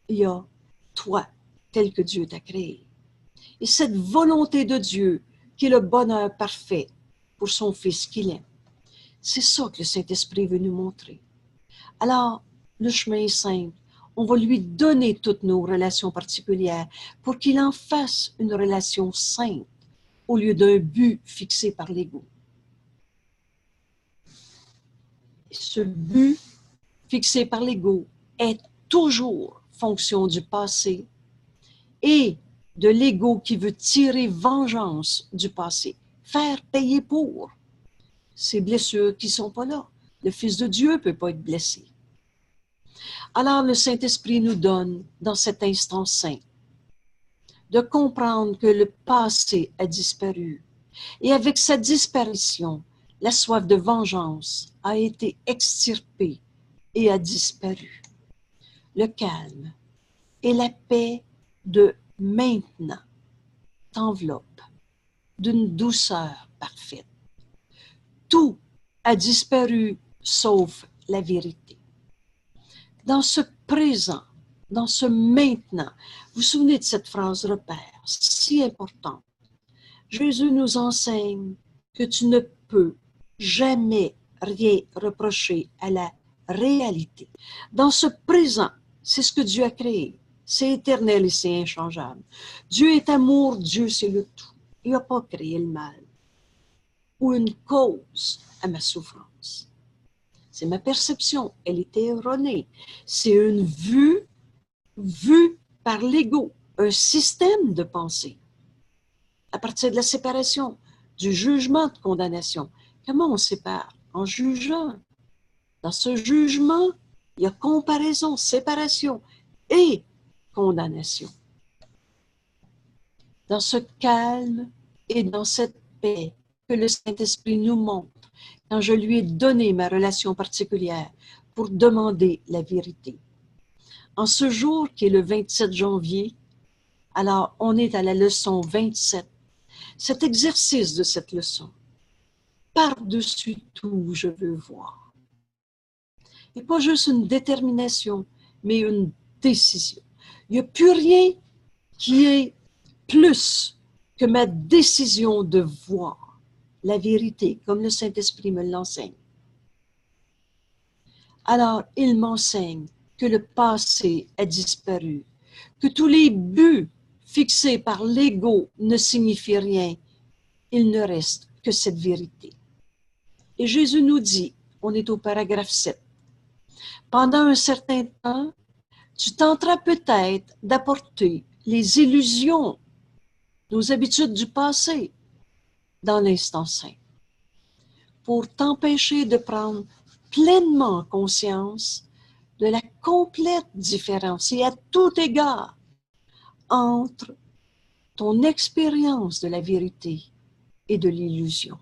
Il y a toi, tel que Dieu t'a créé. Et cette volonté de Dieu, qui est le bonheur parfait pour son Fils qu'il aime, c'est ça que le Saint-Esprit veut nous montrer. Alors, le chemin est simple. On va lui donner toutes nos relations particulières pour qu'il en fasse une relation sainte au lieu d'un but fixé par l'ego. Ce but fixé par l'ego est toujours fonction du passé et de l'ego qui veut tirer vengeance du passé, faire payer pour ces blessures qui ne sont pas là. Le Fils de Dieu ne peut pas être blessé. Alors le Saint-Esprit nous donne, dans cet instant saint, de comprendre que le passé a disparu. Et avec cette disparition, la soif de vengeance a été extirpée et a disparu. Le calme et la paix de maintenant t'enveloppent d'une douceur parfaite. Tout a disparu sauf la vérité. Dans ce présent, dans ce maintenant, vous vous souvenez de cette phrase repère, si importante. Jésus nous enseigne que tu ne peux jamais rien reprocher à la réalité. Dans ce présent, c'est ce que Dieu a créé. C'est éternel et c'est inchangeable. Dieu est amour, Dieu c'est le tout. Il n'a pas créé le mal ou une cause à ma souffrance. C'est ma perception, elle était erronée. C'est une vue par l'ego, un système de pensée. À partir de la séparation, du jugement de condamnation. Comment on sépare? En jugeant. Dans ce jugement, il y a comparaison, séparation et condamnation. Dans ce calme et dans cette paix que le Saint-Esprit nous montre, quand je lui ai donné ma relation particulière pour demander la vérité. En ce jour qui est le 27 janvier, alors on est à la leçon 27. Cet exercice de cette leçon, par-dessus tout, je veux voir. Et pas juste une détermination, mais une décision. Il n'y a plus rien qui est plus que ma décision de voir la vérité, comme le Saint-Esprit me l'enseigne. Alors, il m'enseigne que le passé a disparu, que tous les buts fixés par l'ego ne signifient rien. Il ne reste que cette vérité. Et Jésus nous dit, on est au paragraphe 7, pendant un certain temps, tu tenteras peut-être d'apporter les illusions, nos habitudes du passé, dans l'instant saint, pour t'empêcher de prendre pleinement conscience de la complète différence et à tout égard entre ton expérience de la vérité et de l'illusion.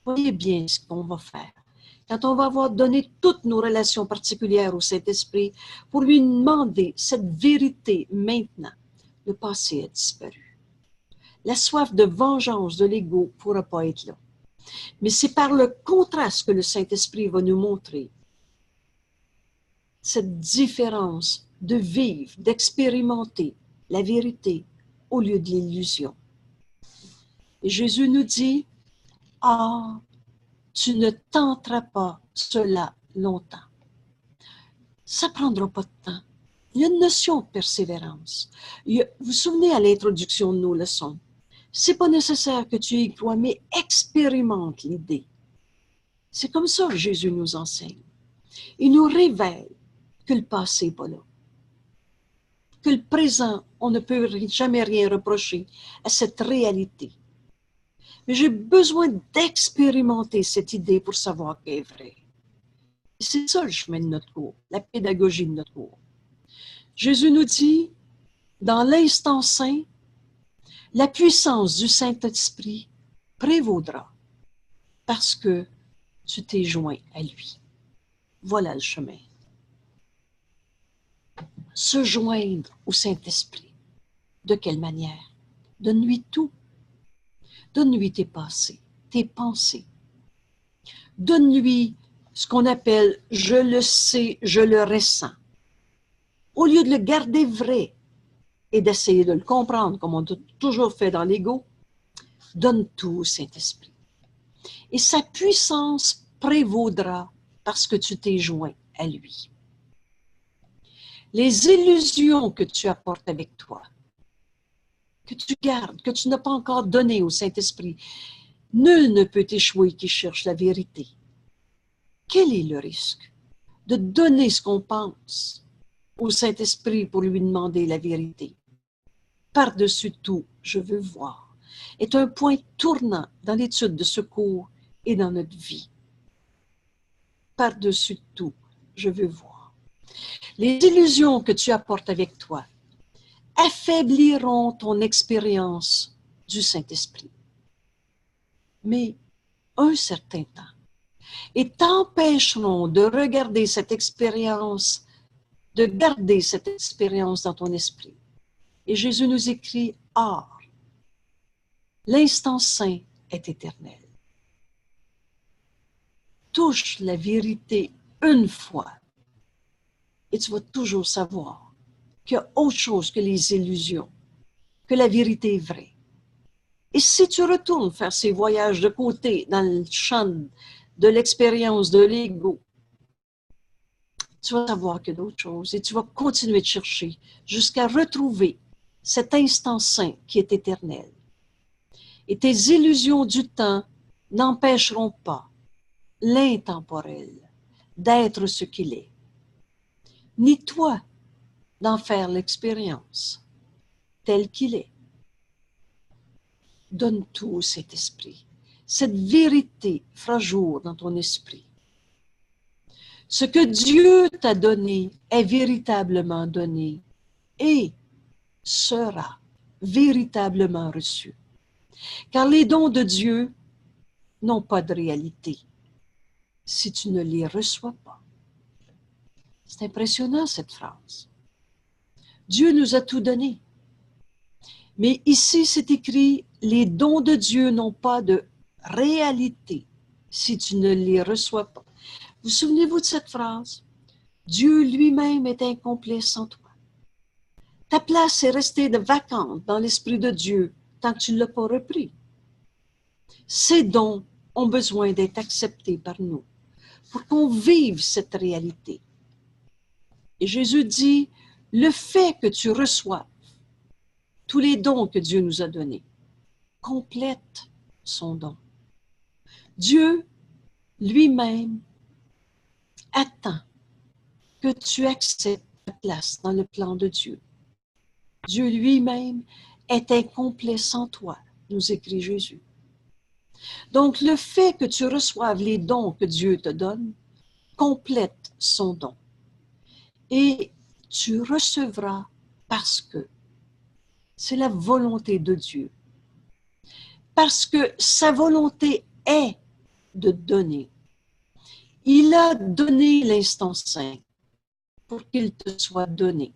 Voyez bien ce qu'on va faire. Quand on va avoir donné toutes nos relations particulières au Saint-Esprit pour lui demander cette vérité maintenant, le passé a disparu. La soif de vengeance de l'ego ne pourra pas être là. Mais c'est par le contraste que le Saint-Esprit va nous montrer cette différence de vivre, d'expérimenter la vérité au lieu de l'illusion. Et Jésus nous dit, « Ah, tu ne tenteras pas cela longtemps. » Ça ne prendra pas de temps. Il y a une notion de persévérance. Vous vous souvenez à l'introduction de nos leçons, c'est pas nécessaire que tu y crois, mais expérimente l'idée. C'est comme ça que Jésus nous enseigne. Il nous révèle que le passé n'est pas là. Que le présent, on ne peut jamais rien reprocher à cette réalité. Mais j'ai besoin d'expérimenter cette idée pour savoir qu'elle est vraie. C'est ça le chemin de notre cours, la pédagogie de notre cours. Jésus nous dit, dans l'instant saint, la puissance du Saint-Esprit prévaudra parce que tu t'es joint à lui. Voilà le chemin. Se joindre au Saint-Esprit. De quelle manière? Donne-lui tout. Donne-lui tes passés, tes pensées. Donne-lui ce qu'on appelle « je le sais, je le ressens ». Au lieu de le garder vrai et d'essayer de le comprendre comme on a toujours fait dans l'ego, donne tout au Saint-Esprit. Et sa puissance prévaudra parce que tu t'es joint à lui. Les illusions que tu apportes avec toi, que tu gardes, que tu n'as pas encore données au Saint-Esprit, nul ne peut échouer qui cherche la vérité. Quel est le risque de donner ce qu'on pense au Saint-Esprit pour lui demander la vérité? Par-dessus tout, je veux voir, est un point tournant dans l'étude de ce cours et dans notre vie. Par-dessus tout, je veux voir. Les illusions que tu apportes avec toi affaibliront ton expérience du Saint-Esprit. Mais un certain temps, et t'empêcheront de regarder cette expérience, de garder cette expérience dans ton esprit. Et Jésus nous écrit, « Or, l'instant saint est éternel. » Touche la vérité une fois et tu vas toujours savoir qu'il y a autre chose que les illusions, que la vérité est vraie. Et si tu retournes faire ces voyages de côté dans le champ de l'expérience de l'ego, tu vas savoir qu'il y a d'autres choses et tu vas continuer de chercher jusqu'à retrouver cet instant saint qui est éternel. Et tes illusions du temps n'empêcheront pas l'intemporel d'être ce qu'il est, ni toi d'en faire l'expérience tel qu'il est. Donne tout au Saint-Esprit. Cette vérité fera jour dans ton esprit. Ce que Dieu t'a donné est véritablement donné et sera véritablement reçu. Car les dons de Dieu n'ont pas de réalité si tu ne les reçois pas. C'est impressionnant cette phrase. Dieu nous a tout donné. Mais ici, c'est écrit, les dons de Dieu n'ont pas de réalité si tu ne les reçois pas. Vous souvenez-vous de cette phrase? Dieu lui-même est incomplet sans toi. Ta place est restée vacante dans l'Esprit de Dieu tant que tu ne l'as pas repris. Ces dons ont besoin d'être acceptés par nous pour qu'on vive cette réalité. Et Jésus dit, le fait que tu reçoives tous les dons que Dieu nous a donnés complète son don. Dieu lui-même attend que tu acceptes ta place dans le plan de Dieu. Dieu lui-même est incomplet sans toi, nous écrit Jésus. Donc, le fait que tu reçoives les dons que Dieu te donne complète son don. Et tu recevras parce que c'est la volonté de Dieu. Parce que sa volonté est de donner. Il a donné l'instant saint pour qu'il te soit donné.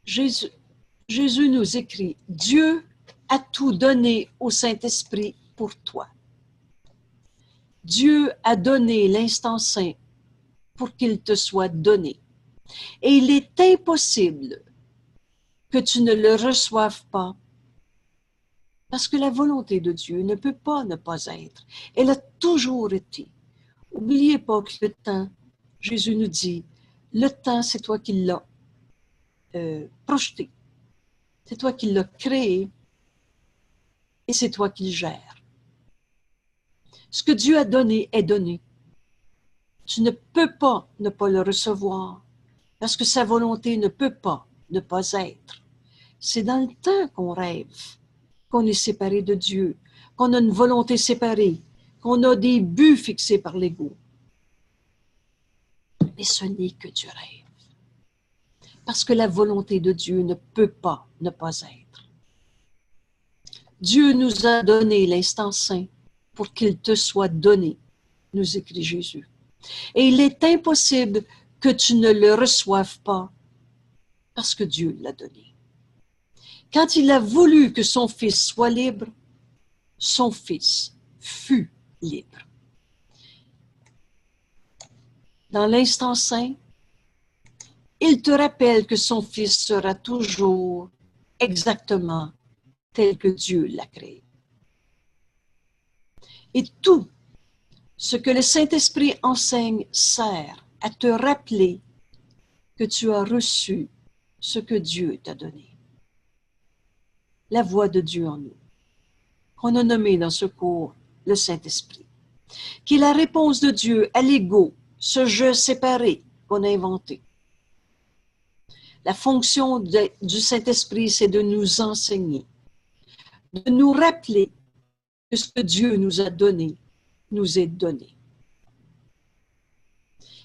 Jésus nous écrit, Dieu a tout donné au Saint-Esprit pour toi. Dieu a donné l'instant saint pour qu'il te soit donné. Et il est impossible que tu ne le reçoives pas, parce que la volonté de Dieu ne peut pas ne pas être. Elle a toujours été. N'oubliez pas que le temps, Jésus nous dit, le temps, c'est toi qui l'as projeté. C'est toi qui l'as créé et c'est toi qui le gères. Ce que Dieu a donné est donné. Tu ne peux pas ne pas le recevoir parce que sa volonté ne peut pas ne pas être. C'est dans le temps qu'on rêve, qu'on est séparé de Dieu, qu'on a une volonté séparée, qu'on a des buts fixés par l'ego. Mais ce n'est que du rêve. Parce que la volonté de Dieu ne peut pas ne pas être. Dieu nous a donné l'instant saint pour qu'il te soit donné, nous écrit Jésus. Et il est impossible que tu ne le reçoives pas parce que Dieu l'a donné. Quand il a voulu que son fils soit libre, son fils fut libre. Dans l'instant saint, il te rappelle que son fils sera toujours exactement tel que Dieu l'a créé. Et tout ce que le Saint-Esprit enseigne sert à te rappeler que tu as reçu ce que Dieu t'a donné. La voix de Dieu en nous, qu'on a nommé dans ce cours le Saint-Esprit, qui est la réponse de Dieu à l'ego, ce je séparé qu'on a inventé. La fonction du Saint-Esprit, c'est de nous enseigner, de nous rappeler que ce que Dieu nous a donné, nous est donné.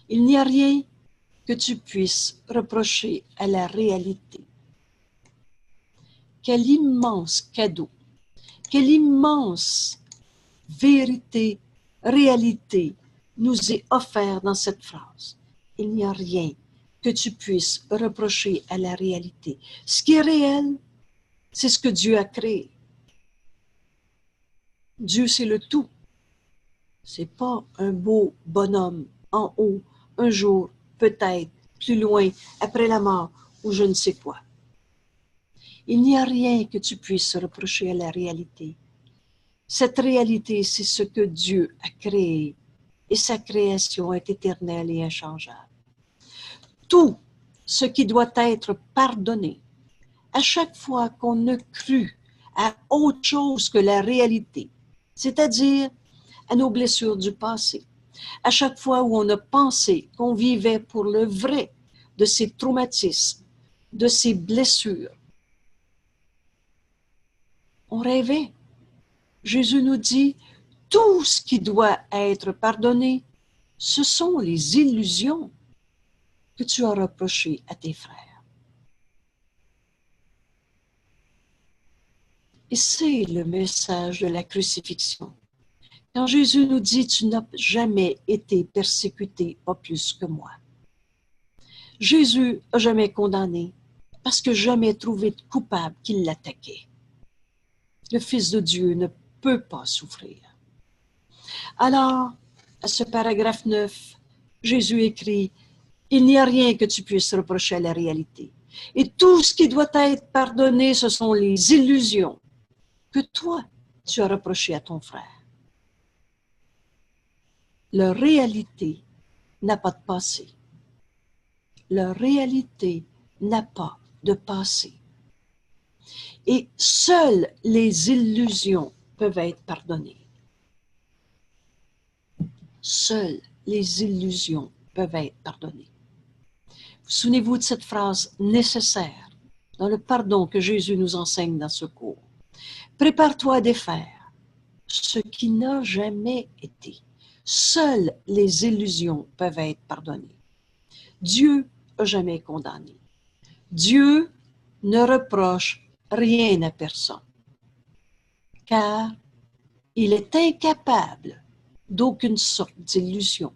Il n'y a rien que tu puisses reprocher à la réalité. Quel immense cadeau, quelle immense vérité, réalité nous est offert dans cette phrase. Il n'y a rien que tu puisses reprocher à la réalité. Ce qui est réel, c'est ce que Dieu a créé. Dieu, c'est le tout. C'est pas un beau bonhomme en haut, un jour, peut-être, plus loin, après la mort, ou je ne sais quoi. Il n'y a rien que tu puisses reprocher à la réalité. Cette réalité, c'est ce que Dieu a créé, et sa création est éternelle et inchangeable. Tout ce qui doit être pardonné, à chaque fois qu'on a cru à autre chose que la réalité, c'est-à-dire à nos blessures du passé, à chaque fois où on a pensé qu'on vivait pour le vrai de ces traumatismes, de ces blessures, on rêvait. Jésus nous dit, tout ce qui doit être pardonné, ce sont les illusions que tu as reprochées à tes frères. Et c'est le message de la crucifixion. Quand Jésus nous dit, tu n'as jamais été persécuté, pas plus que moi. Jésus n'a jamais condamné, parce que jamais trouvé de coupable qui l'attaquait. Le Fils de Dieu ne peut pas souffrir. Alors, à ce paragraphe 9, Jésus écrit, il n'y a rien que tu puisses reprocher à la réalité. Et tout ce qui doit être pardonné, ce sont les illusions que toi, tu as reprochées à ton frère. Leur réalité n'a pas de passé. Leur réalité n'a pas de passé. Et seules les illusions peuvent être pardonnées. Seules les illusions peuvent être pardonnées. Souvenez-vous de cette phrase nécessaire dans le pardon que Jésus nous enseigne dans ce cours. Prépare-toi à défaire ce qui n'a jamais été. Seules les illusions peuvent être pardonnées. Dieu n'a jamais condamné. Dieu ne reproche rien à personne, car il est incapable d'aucune sorte d'illusion.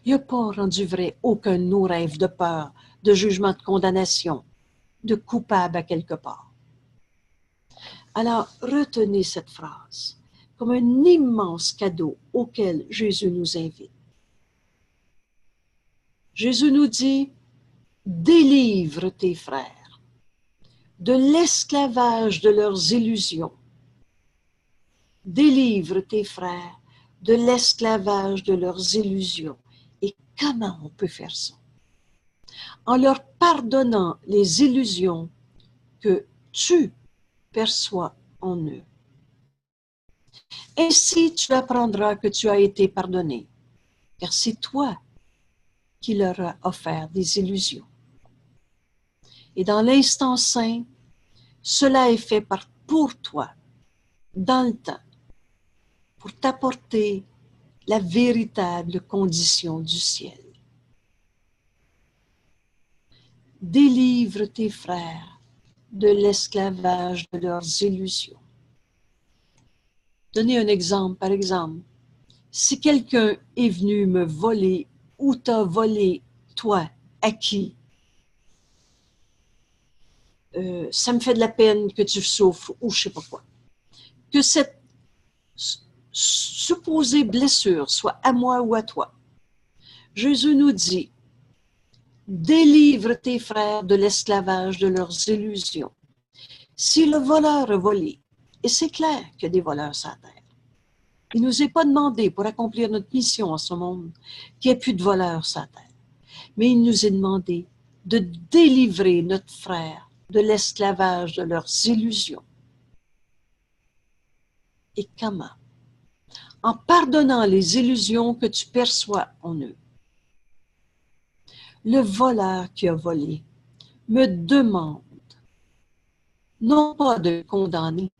Il n'a pas rendu vrai aucun de nos rêves de peur, de jugement, de condamnation, de coupable à quelque part. Alors, retenez cette phrase comme un immense cadeau auquel Jésus nous invite. Jésus nous dit, Délivre tes frères de l'esclavage de leurs illusions. Délivre tes frères de l'esclavage de leurs illusions. Et comment on peut faire ça? En leur pardonnant les illusions que tu perçois en eux. Ainsi, tu apprendras que tu as été pardonné, car c'est toi qui leur as offert des illusions. Et dans l'instant saint, cela est fait pour toi, dans le temps, pour t'apporter la véritable condition du ciel. Délivre tes frères de l'esclavage de leurs illusions. Donnez un exemple, par exemple. Si quelqu'un est venu me voler ou t'a volé, toi, à qui? Ça me fait de la peine que tu souffres ou je ne sais pas quoi. Que cette supposée blessure soit à moi ou à toi. Jésus nous dit, délivre tes frères de l'esclavage de leurs illusions. Si le voleur a volé, et c'est clair qu'il y a des voleurs sur la terre, il ne nous est pas demandé pour accomplir notre mission en ce monde qu'il n'y ait plus de voleurs sur la terre. Mais il nous est demandé de délivrer notre frère de l'esclavage de leurs illusions. Et comment? En pardonnant les illusions que tu perçois en eux. Le voleur qui a volé me demande non pas de condamner,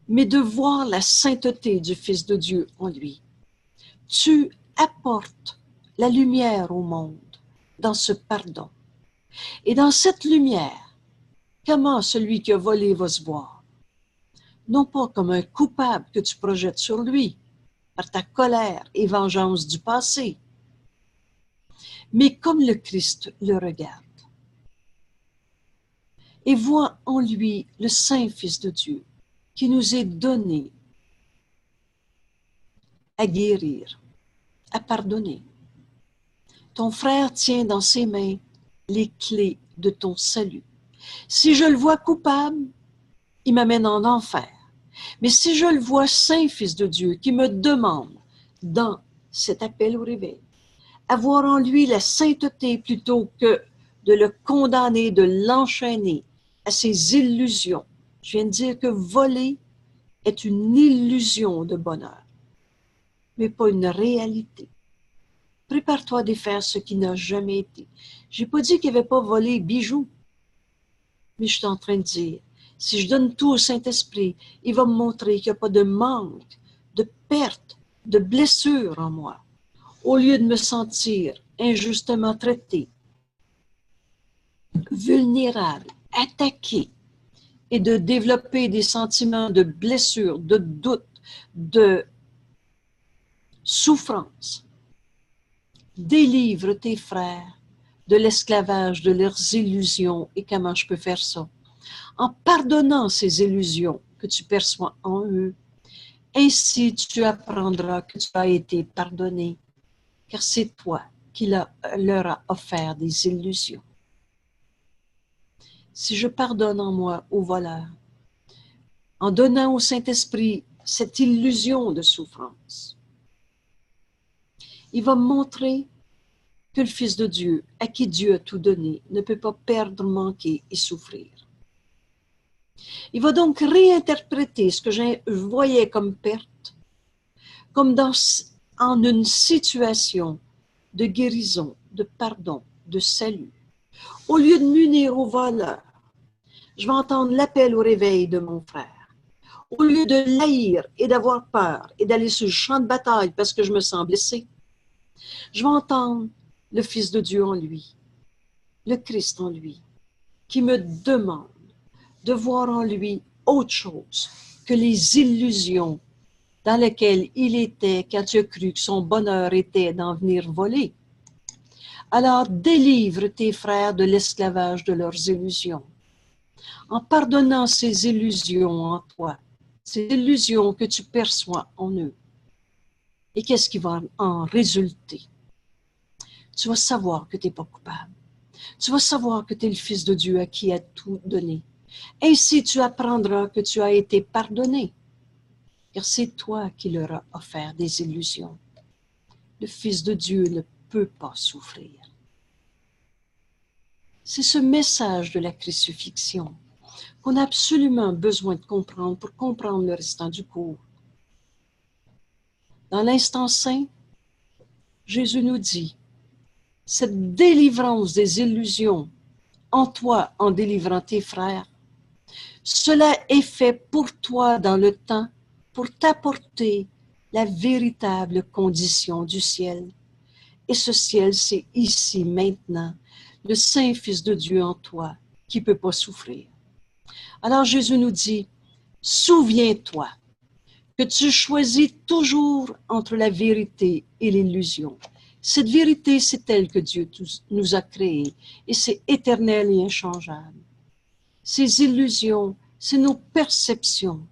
mais de voir la sainteté du Fils de Dieu en lui. Tu apportes la lumière au monde dans ce pardon. Et dans cette lumière, comment celui qui a volé va se voir? Non pas comme un coupable que tu projettes sur lui, par ta colère et vengeance du passé, mais comme le Christ le regarde et voit en lui le Saint Fils de Dieu qui nous est donné à guérir, à pardonner. Ton frère tient dans ses mains les clés de ton salut. Si je le vois coupable, il m'amène en enfer. Mais si je le vois Saint Fils de Dieu qui me demande, dans cet appel au réveil, avoir en lui la sainteté plutôt que de le condamner, de l'enchaîner à ses illusions. Je viens de dire que voler est une illusion de bonheur, mais pas une réalité. Prépare-toi à défaire ce qui n'a jamais été. Je n'ai pas dit qu'il n'y avait pas volé bijoux, mais je suis en train de dire, si je donne tout au Saint-Esprit, il va me montrer qu'il n'y a pas de manque, de perte, de blessure en moi. Au lieu de me sentir injustement traité, vulnérable, attaqué, et de développer des sentiments de blessure, de doute, de souffrance. Délivre tes frères de l'esclavage de leurs illusions. Et comment je peux faire ça? En pardonnant ces illusions que tu perçois en eux. Ainsi, tu apprendras que tu as été pardonné, car c'est toi qui leur as offert des illusions. Si je pardonne en moi au voleur, en donnant au Saint-Esprit cette illusion de souffrance, il va me montrer que le Fils de Dieu, à qui Dieu a tout donné, ne peut pas perdre, manquer et souffrir. Il va donc réinterpréter ce que je voyais comme perte, comme en une situation de guérison, de pardon, de salut. Au lieu de m'unir au voleur, je vais entendre l'appel au réveil de mon frère. Au lieu de l'haïr et d'avoir peur et d'aller sur le champ de bataille parce que je me sens blessé, je vais entendre le Fils de Dieu en lui, le Christ en lui, qui me demande de voir en lui autre chose que les illusions dans lesquelles il était quand tu as cru que son bonheur était d'en venir voler. Alors délivre tes frères de l'esclavage de leurs illusions, en pardonnant ces illusions en toi, ces illusions que tu perçois en eux. Et qu'est-ce qui va en résulter? Tu vas savoir que tu n'es pas coupable. Tu vas savoir que tu es le Fils de Dieu à qui a tout donné. Ainsi, tu apprendras que tu as été pardonné, car c'est toi qui leur as offert des illusions. Le Fils de Dieu ne peut pas souffrir. C'est ce message de la crucifixion qu'on a absolument besoin de comprendre pour comprendre le restant du cours. Dans l'instant saint, Jésus nous dit, cette délivrance des illusions en toi en délivrant tes frères, cela est fait pour toi dans le temps pour t'apporter la véritable condition du ciel. Et ce ciel, c'est ici, maintenant, le Saint Fils de Dieu en toi qui ne peut pas souffrir. Alors Jésus nous dit, souviens-toi que tu choisis toujours entre la vérité et l'illusion. Cette vérité, c'est elle que Dieu nous a créée et c'est éternel et inchangeable. Ces illusions, c'est nos perceptions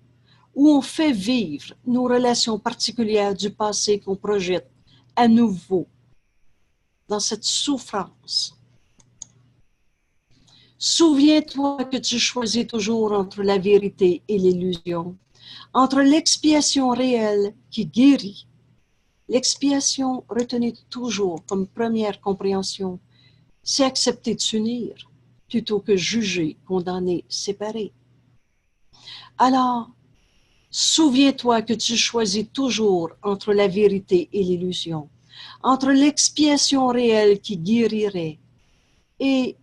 où on fait vivre nos relations particulières du passé qu'on projette à nouveau dans cette souffrance. Souviens-toi que tu choisis toujours entre la vérité et l'illusion, entre l'expiation réelle qui guérit. L'expiation, retenez toujours comme première compréhension, c'est accepter de s'unir plutôt que juger, condamner, séparer. Alors, souviens-toi que tu choisis toujours entre la vérité et l'illusion, entre l'expiation réelle qui guérirait et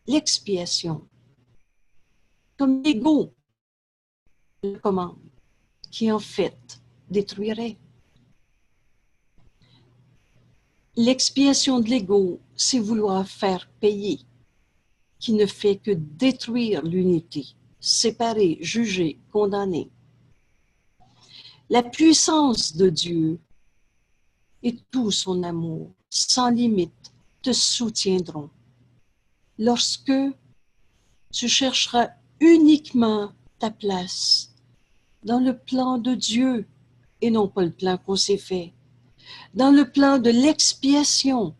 l'expiation, comme l'ego le commande, qui en fait détruirait. L'expiation de l'ego, c'est vouloir faire payer, qui ne fait que détruire l'unité, séparer, juger, condamner. La puissance de Dieu et tout son amour, sans limite, te soutiendront. Lorsque tu chercheras uniquement ta place dans le plan de Dieu et non pas le plan qu'on s'est fait, dans le plan de l'expiation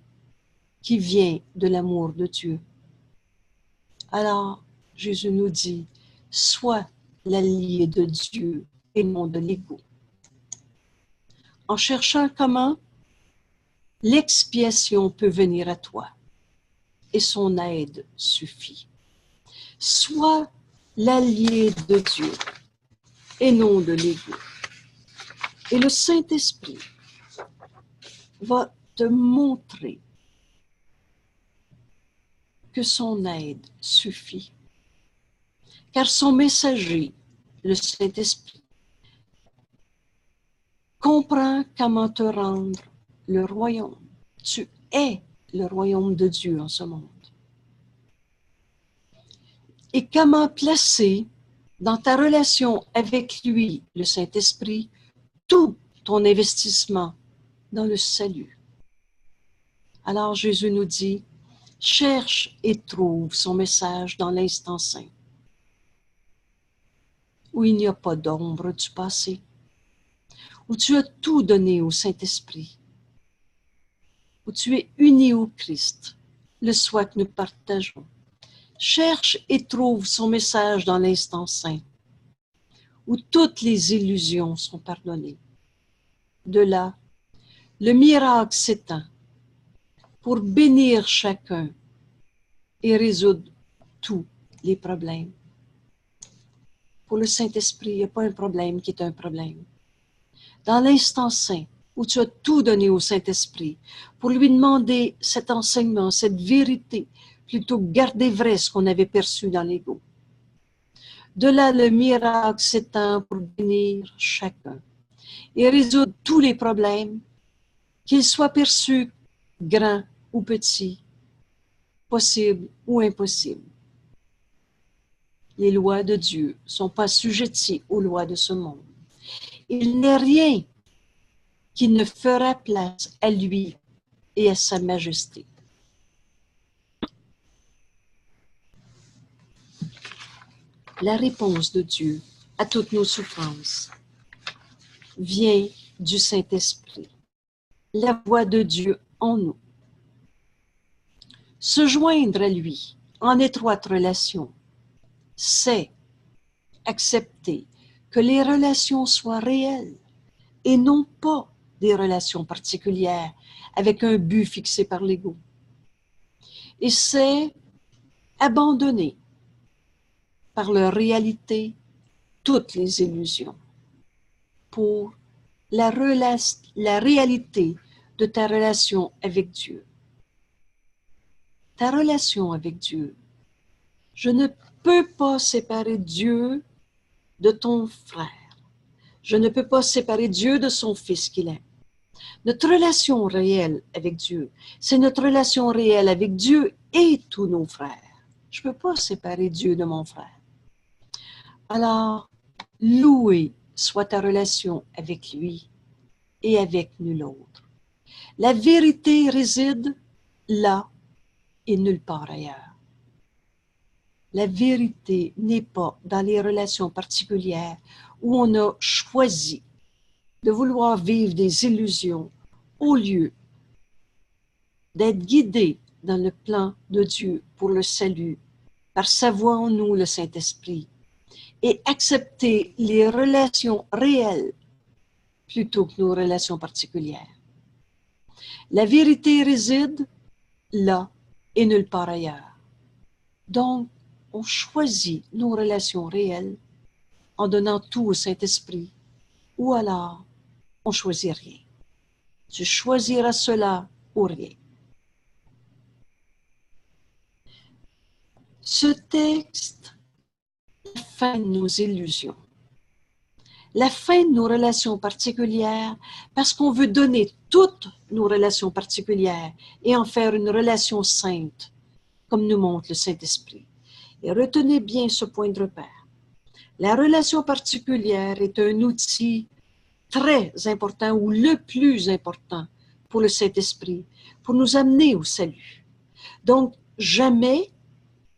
qui vient de l'amour de Dieu. Alors, Jésus nous dit, sois l'allié de Dieu et non de l'ego. En cherchant comment l'expiation peut venir à toi et son aide suffit. Sois l'allié de Dieu et non de l'ego. Et le Saint-Esprit va te montrer que son aide suffit. Car son messager, le Saint-Esprit, comprend comment te rendre le royaume. Tu es le royaume de Dieu en ce monde. Et comment placer dans ta relation avec lui, le Saint-Esprit, tout ton investissement dans le salut. Alors Jésus nous dit, cherche et trouve son message dans l'instant saint, où il n'y a pas d'ombre du passé, où tu as tout donné au Saint-Esprit, où tu es uni au Christ, le soi que nous partageons. Cherche et trouve son message dans l'instant saint, où toutes les illusions sont pardonnées. De là, le miracle s'étend pour bénir chacun et résoudre tous les problèmes. Pour le Saint-Esprit, il n'y a pas un problème qui est un problème. Dans l'instant saint, où tu as tout donné au Saint-Esprit, pour lui demander cet enseignement, cette vérité, plutôt que garder vrai ce qu'on avait perçu dans l'ego. De là, le miracle s'étend pour bénir chacun et résoudre tous les problèmes, qu'ils soient perçus grands ou petits, possibles ou impossibles. Les lois de Dieu ne sont pas assujetties aux lois de ce monde. Il n'est rien qui ne fera place à lui et à sa majesté. La réponse de Dieu à toutes nos souffrances vient du Saint-Esprit, la voix de Dieu en nous. Se joindre à lui en étroite relation, c'est accepter que les relations soient réelles et non pas des relations particulières avec un but fixé par l'ego. Et c'est abandonner par leur réalité toutes les illusions pour la réalité de ta relation avec Dieu. Ta relation avec Dieu. Je ne peux pas séparer Dieu de ton frère. Je ne peux pas séparer Dieu de son Fils qu'il aime. Notre relation réelle avec Dieu, c'est notre relation réelle avec Dieu et tous nos frères. Je ne peux pas séparer Dieu de mon frère. Alors, loué soit ta relation avec lui et avec nul autre. La vérité réside là et nulle part ailleurs. La vérité n'est pas dans les relations particulières où on a choisi de vouloir vivre des illusions au lieu d'être guidé dans le plan de Dieu pour le salut, par sa voix en nous, le Saint-Esprit, et accepter les relations réelles plutôt que nos relations particulières. La vérité réside là et nulle part ailleurs. Donc, on choisit nos relations réelles en donnant tout au Saint-Esprit, ou alors on choisit rien. Tu choisiras cela ou rien. Ce texte, la fin de nos illusions, la fin de nos relations particulières, parce qu'on veut donner toutes nos relations particulières et en faire une relation sainte, comme nous montre le Saint-Esprit. Et retenez bien ce point de repère. La relation particulière est un outil très important ou le plus important pour le Saint-Esprit, pour nous amener au salut. Donc, jamais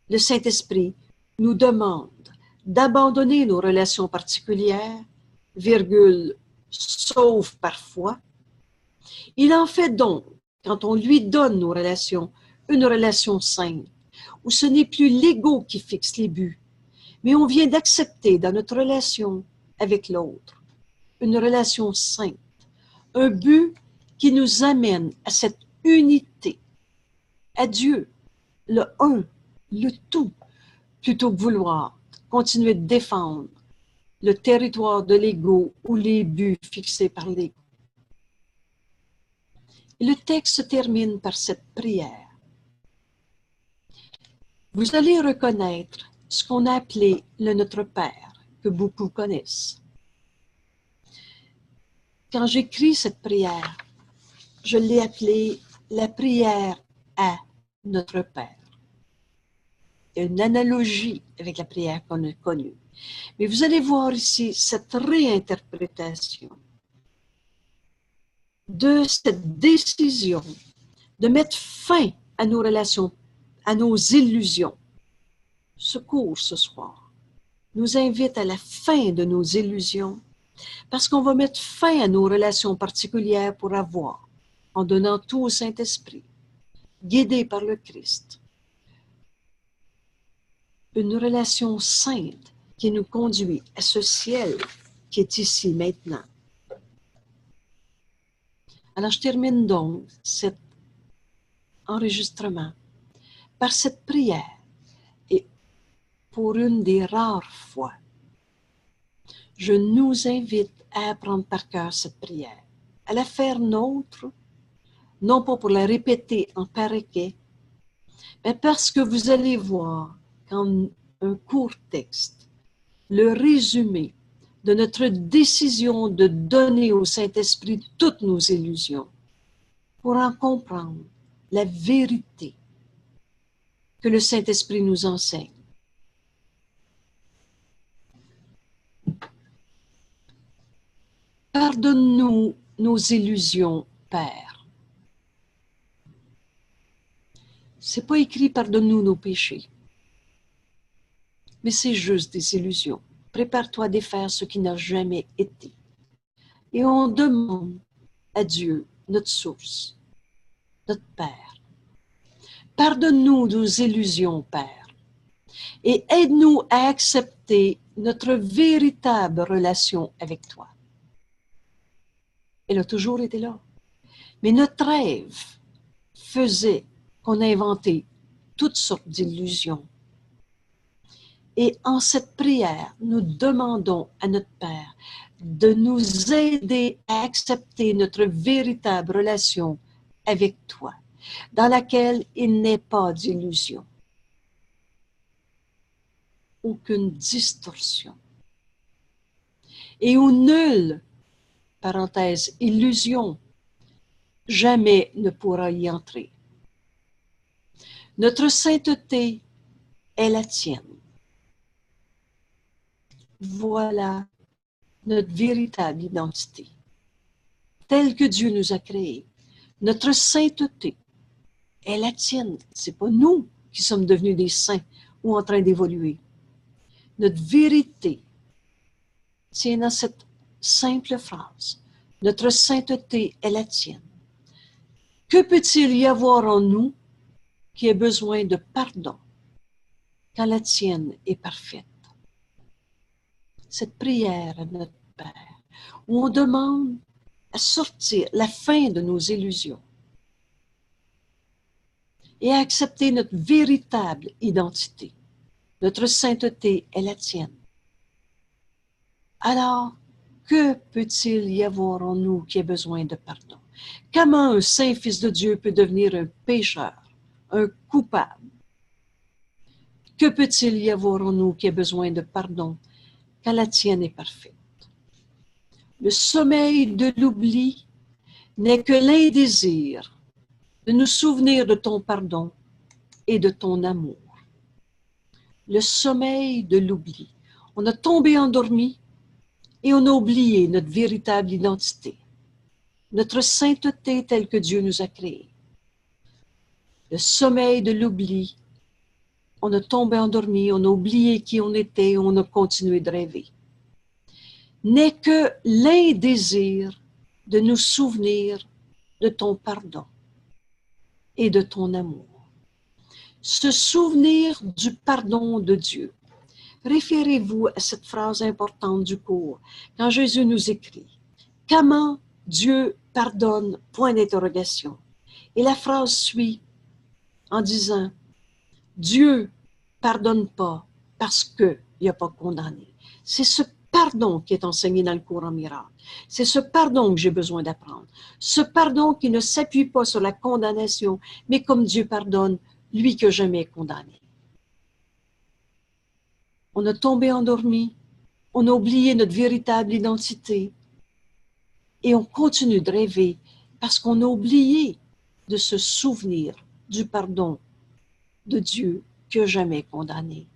le Saint-Esprit nous demande d'abandonner nos relations particulières, virgule, sauf parfois. Il en fait donc, quand on lui donne nos relations, une relation sainte, où ce n'est plus l'ego qui fixe les buts, mais on vient d'accepter dans notre relation avec l'autre une relation sainte, un but qui nous amène à cette unité, à Dieu, le un, le tout, plutôt que vouloir continuer de défendre le territoire de l'ego ou les buts fixés par l'ego. Et le texte se termine par cette prière. Vous allez reconnaître ce qu'on a appelé le Notre Père, que beaucoup connaissent. Quand j'écris cette prière, je l'ai appelée la prière à Notre Père. Il y a une analogie avec la prière qu'on a connue. Mais vous allez voir ici cette réinterprétation de cette décision de mettre fin à nos relations, à nos illusions. Ce cours ce soir nous invite à la fin de nos illusions parce qu'on va mettre fin à nos relations particulières pour avoir, en donnant tout au Saint-Esprit, guidé par le Christ, une relation sainte qui nous conduit à ce ciel qui est ici maintenant. Alors, je termine donc cet enregistrement par cette prière. Et pour une des rares fois, je nous invite à apprendre par cœur cette prière, à la faire nôtre, non pas pour la répéter en paraquet, mais parce que vous allez voir qu'en un court texte, le résumé de notre décision de donner au Saint-Esprit toutes nos illusions pour en comprendre la vérité que le Saint-Esprit nous enseigne. Pardonne-nous nos illusions, Père. C'est pas écrit pardonne-nous nos péchés, mais c'est juste des illusions. Prépare-toi à défaire ce qui n'a jamais été. Et on demande à Dieu, notre source, notre Père. Pardonne-nous nos illusions, Père, et aide-nous à accepter notre véritable relation avec toi. Elle a toujours été là. Mais notre rêve faisait qu'on a inventé toutes sortes d'illusions. Et en cette prière, nous demandons à notre Père de nous aider à accepter notre véritable relation avec toi, dans laquelle il n'est pas d'illusion, aucune distorsion, et où nulle, parenthèse, illusion, jamais ne pourra y entrer. Notre sainteté est la tienne. Voilà notre véritable identité, telle que Dieu nous a créés. Notre sainteté est la tienne. Ce n'est pas nous qui sommes devenus des saints ou en train d'évoluer. Notre vérité tient dans cette simple phrase. Notre sainteté est la tienne. Que peut-il y avoir en nous qui ait besoin de pardon quand la tienne est parfaite? Cette prière à notre Père, où on demande à sortir la fin de nos illusions et à accepter notre véritable identité. Notre sainteté est la tienne. Alors, que peut-il y avoir en nous qui ait besoin de pardon? Comment un saint fils de Dieu peut devenir un pécheur, un coupable? Que peut-il y avoir en nous qui ait besoin de pardon quand la tienne est parfaite? Le sommeil de l'oubli n'est que l'indésir de nous souvenir de ton pardon et de ton amour. Le sommeil de l'oubli. On a tombé endormi et on a oublié notre véritable identité, notre sainteté telle que Dieu nous a créés. Le sommeil de l'oubli. On a tombé endormi, on a oublié qui on était, on a continué de rêver. N'est que l'indésir de nous souvenir de ton pardon et de ton amour. Se souvenir du pardon de Dieu. Référez-vous à cette phrase importante du cours, quand Jésus nous écrit « Comment Dieu pardonne ?» point d'interrogation. Et la phrase suit en disant « Dieu pardonne pas parce qu'il n'a pas condamné. » C'est ce pardon qui est enseigné dans le cours en miracle. C'est ce pardon que j'ai besoin d'apprendre. Ce pardon qui ne s'appuie pas sur la condamnation, mais comme Dieu pardonne, lui que jamais condamné. On a tombé endormi, on a oublié notre véritable identité et on continue de rêver parce qu'on a oublié de se souvenir du pardon de Dieu qui n'a jamais condamné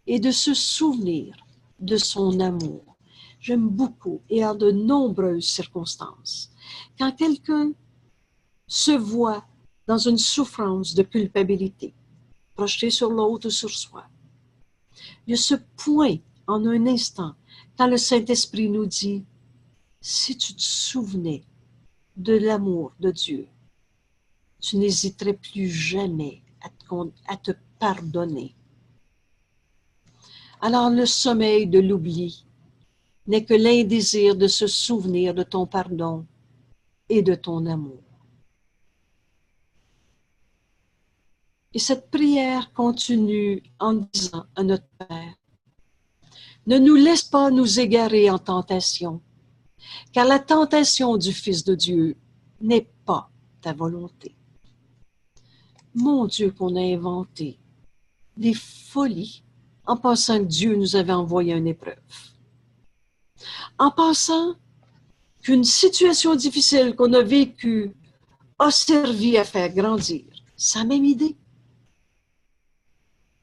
et de se souvenir de son amour. J'aime beaucoup et en de nombreuses circonstances. Quand quelqu'un se voit dans une souffrance de culpabilité, projetée sur l'autre ou sur soi, il y a ce point en un instant quand le Saint-Esprit nous dit « Si tu te souvenais de l'amour de Dieu, tu n'hésiterais plus jamais à te pardonner. » Alors le sommeil de l'oubli n'est que l'indésir de se souvenir de ton pardon et de ton amour. Et cette prière continue en disant à notre Père, ne nous laisse pas nous égarer en tentation, car la tentation du Fils de Dieu n'est pas ta volonté. Mon Dieu, qu'on a inventé des folies en pensant que Dieu nous avait envoyé une épreuve. En pensant qu'une situation difficile qu'on a vécue a servi à faire grandir sa même idée.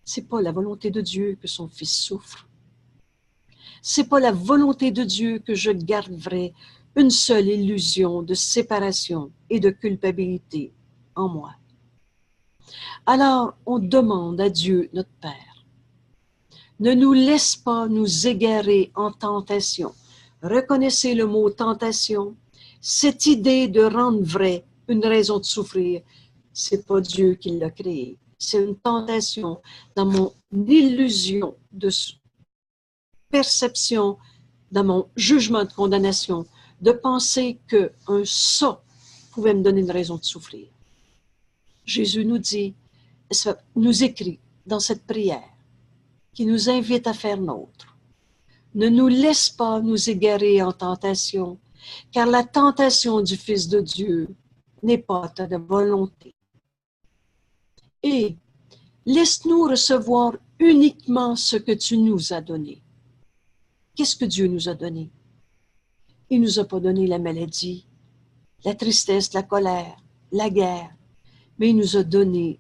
C'est pas la volonté de Dieu que son fils souffre. C'est pas la volonté de Dieu que je garderai une seule illusion de séparation et de culpabilité en moi. Alors, on demande à Dieu, notre Père, ne nous laisse pas nous égarer en tentation. Reconnaissez le mot tentation, cette idée de rendre vrai une raison de souffrir. C'est pas Dieu qui l'a créé. C'est une tentation dans mon illusion de perception, dans mon jugement de condamnation, de penser qu'un ça pouvait me donner une raison de souffrir. Jésus nous dit, nous écrit dans cette prière, qui nous invite à faire nôtre. Ne nous laisse pas nous égarer en tentation, car la tentation du Fils de Dieu n'est pas ta volonté. Et laisse-nous recevoir uniquement ce que tu nous as donné. Qu'est-ce que Dieu nous a donné? Il ne nous a pas donné la maladie, la tristesse, la colère, la guerre, mais il nous a donné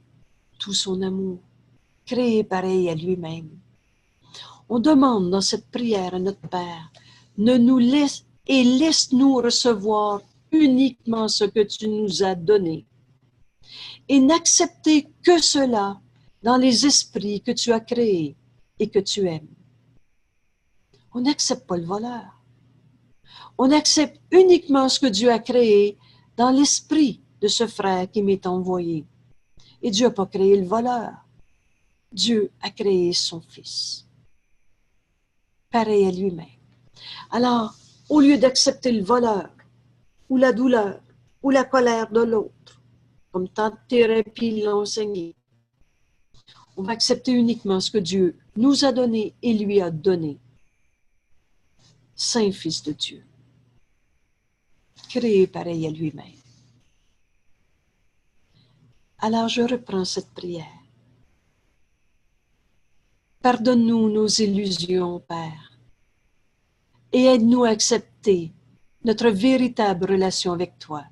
tout son amour, créé pareil à lui-même. On demande dans cette prière à notre Père, laisse-nous recevoir uniquement ce que tu nous as donné et n'accepter que cela dans les esprits que tu as créés et que tu aimes. On n'accepte pas le voleur. On accepte uniquement ce que Dieu a créé dans l'esprit de ce frère qui m'est envoyé. Et Dieu n'a pas créé le voleur. Dieu a créé son Fils, pareil à lui-même. Alors, au lieu d'accepter le voleur, ou la douleur, ou la colère de l'autre, comme tant de thérapies l'ont enseigné, on va accepter uniquement ce que Dieu nous a donné et lui a donné. Saint Fils de Dieu, créé pareil à lui-même. Alors je reprends cette prière. Pardonne-nous nos illusions, Père, et aide-nous à accepter notre véritable relation avec toi,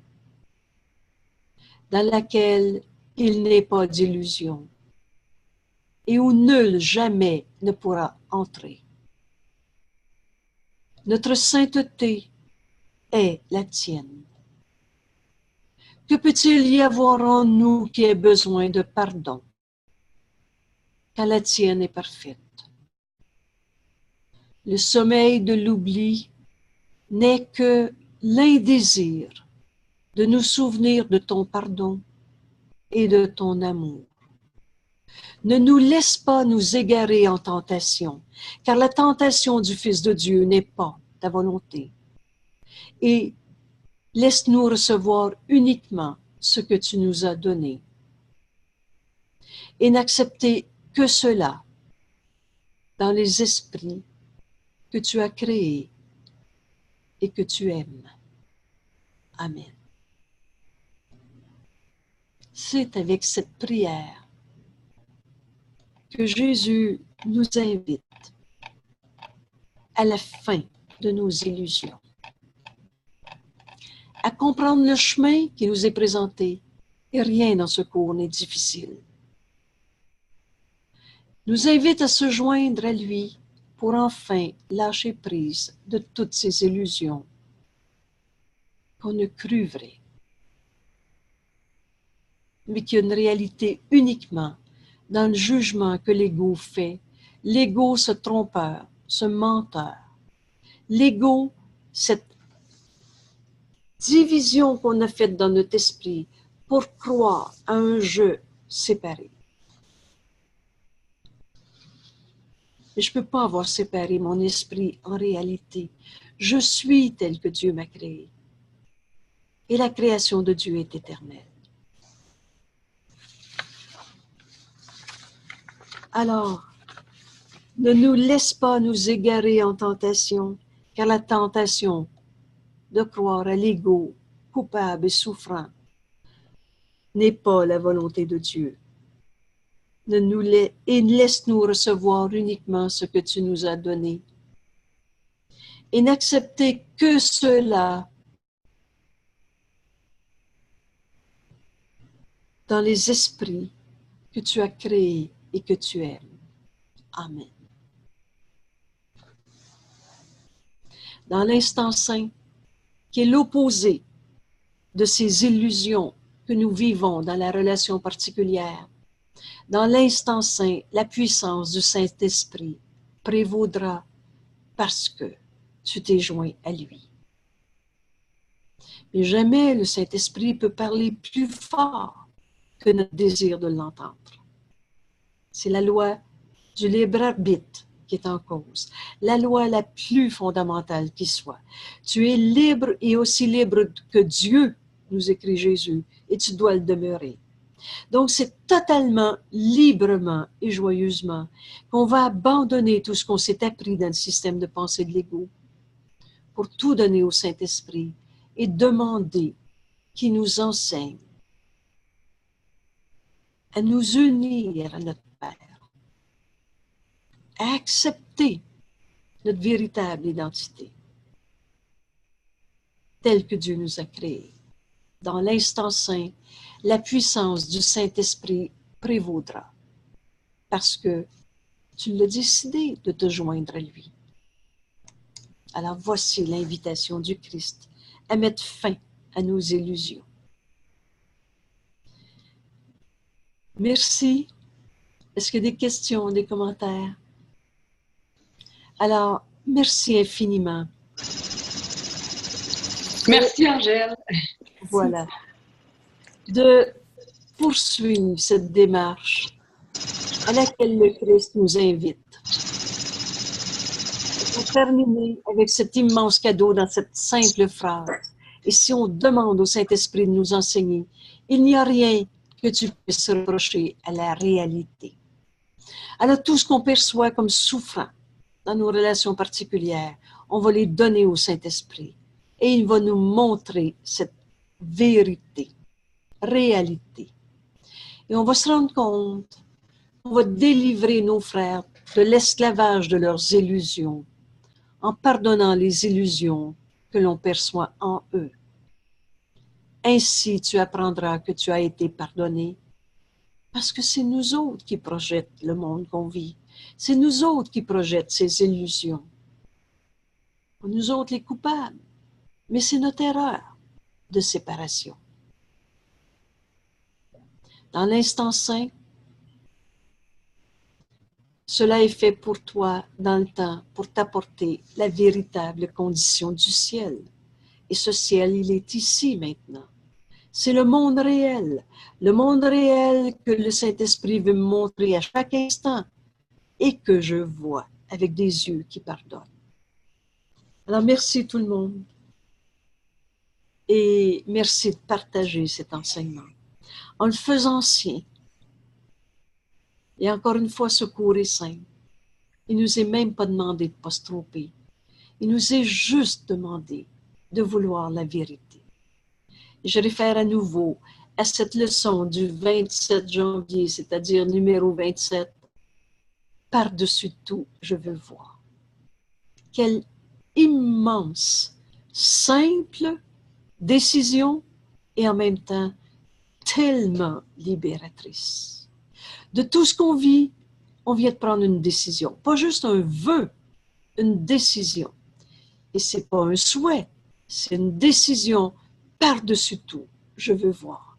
dans laquelle il n'est pas d'illusion et où nul jamais ne pourra entrer. Notre sainteté est la tienne. Que peut-il y avoir en nous qui ait besoin de pardon, quand la tienne est parfaite? Le sommeil de l'oubli n'est que l'indésir de nous souvenir de ton pardon et de ton amour. Ne nous laisse pas nous égarer en tentation, car la tentation du Fils de Dieu n'est pas ta volonté. Et laisse-nous recevoir uniquement ce que tu nous as donné et n'accepter que cela dans les esprits que tu as créés et que tu aimes. Amen. C'est avec cette prière que Jésus nous invite à la fin de nos illusions, à comprendre le chemin qui nous est présenté, et rien dans ce cours n'est difficile. Nous invite à se joindre à lui pour enfin lâcher prise de toutes ces illusions qu'on ne crut vraies, mais qui ont une réalité uniquement dans le jugement que l'ego fait, l'ego ce trompeur, ce menteur, l'ego, cette division qu'on a faite dans notre esprit pour croire à un jeu séparé. Mais je ne peux pas avoir séparé mon esprit en réalité. Je suis tel que Dieu m'a créé. Et la création de Dieu est éternelle. Alors, ne nous laisse pas nous égarer en tentation, car la tentation de croire à l'ego coupable et souffrant n'est pas la volonté de Dieu. Et laisse-nous recevoir uniquement ce que tu nous as donné et n'accepter que cela dans les esprits que tu as créés et que tu aimes. Amen. Dans l'instant saint, qui est l'opposé de ces illusions que nous vivons dans la relation particulière, dans l'instant saint, la puissance du Saint-Esprit prévaudra parce que tu t'es joint à lui. Mais jamais le Saint-Esprit peut parler plus fort que notre désir de l'entendre. C'est la loi du libre arbitre qui est en cause, la loi la plus fondamentale qui soit. Tu es libre et aussi libre que Dieu, nous écrit Jésus, et tu dois le demeurer. Donc, c'est totalement, librement et joyeusement qu'on va abandonner tout ce qu'on s'est appris dans le système de pensée de l'ego pour tout donner au Saint-Esprit et demander qu'il nous enseigne à nous unir à notre Père, à accepter notre véritable identité, telle que Dieu nous a créés. Dans l'instant saint, la puissance du Saint-Esprit prévaudra, parce que tu l'as décidé de te joindre à lui. Alors voici l'invitation du Christ à mettre fin à nos illusions. Merci. Est-ce qu'il y a des questions, des commentaires? Alors, merci infiniment. Merci, Angèle. Voilà. De poursuivre cette démarche à laquelle le Christ nous invite. Pour terminer avec cet immense cadeau dans cette simple phrase. Et si on demande au Saint-Esprit de nous enseigner, il n'y a rien que tu puisses reprocher à la réalité. Alors, tout ce qu'on perçoit comme souffrant dans nos relations particulières, on va les donner au Saint-Esprit. Et il va nous montrer cette vérité, réalité. Et on va se rendre compte, on va délivrer nos frères de l'esclavage de leurs illusions, en pardonnant les illusions que l'on perçoit en eux. Ainsi, tu apprendras que tu as été pardonné, parce que c'est nous autres qui projettent le monde qu'on vit. C'est nous autres qui projettent ces illusions. Nous autres les coupables. Mais c'est notre erreur de séparation. Dans l'instant saint, cela est fait pour toi dans le temps, pour t'apporter la véritable condition du ciel. Et ce ciel, il est ici maintenant. C'est le monde réel que le Saint-Esprit veut me montrer à chaque instant et que je vois avec des yeux qui pardonnent. Alors, merci tout le monde et merci de partager cet enseignement. En le faisant sien, et encore une fois, ce cours est simple. Il ne nous est même pas demandé de ne pas se tromper. Il nous est juste demandé de vouloir la vérité. Je réfère à nouveau à cette leçon du 27 janvier, c'est-à-dire numéro 27. Par-dessus tout, je veux voir. Quelle immense, simple décision et en même temps tellement libératrice. De tout ce qu'on vit, on vient de prendre une décision. Pas juste un vœu, une décision. Et ce n'est pas un souhait, c'est une décision par-dessus tout. Je veux voir.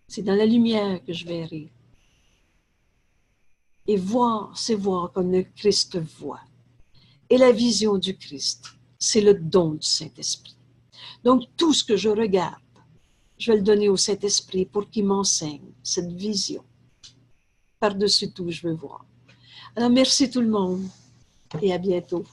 C'est dans la lumière que je verrai. Et voir, c'est voir comme le Christ voit. Et la vision du Christ, c'est le don du Saint-Esprit. Donc, tout ce que je regarde, je vais le donner au Saint-Esprit pour qu'il m'enseigne cette vision. Par-dessus tout, je veux voir. Alors, merci tout le monde et à bientôt.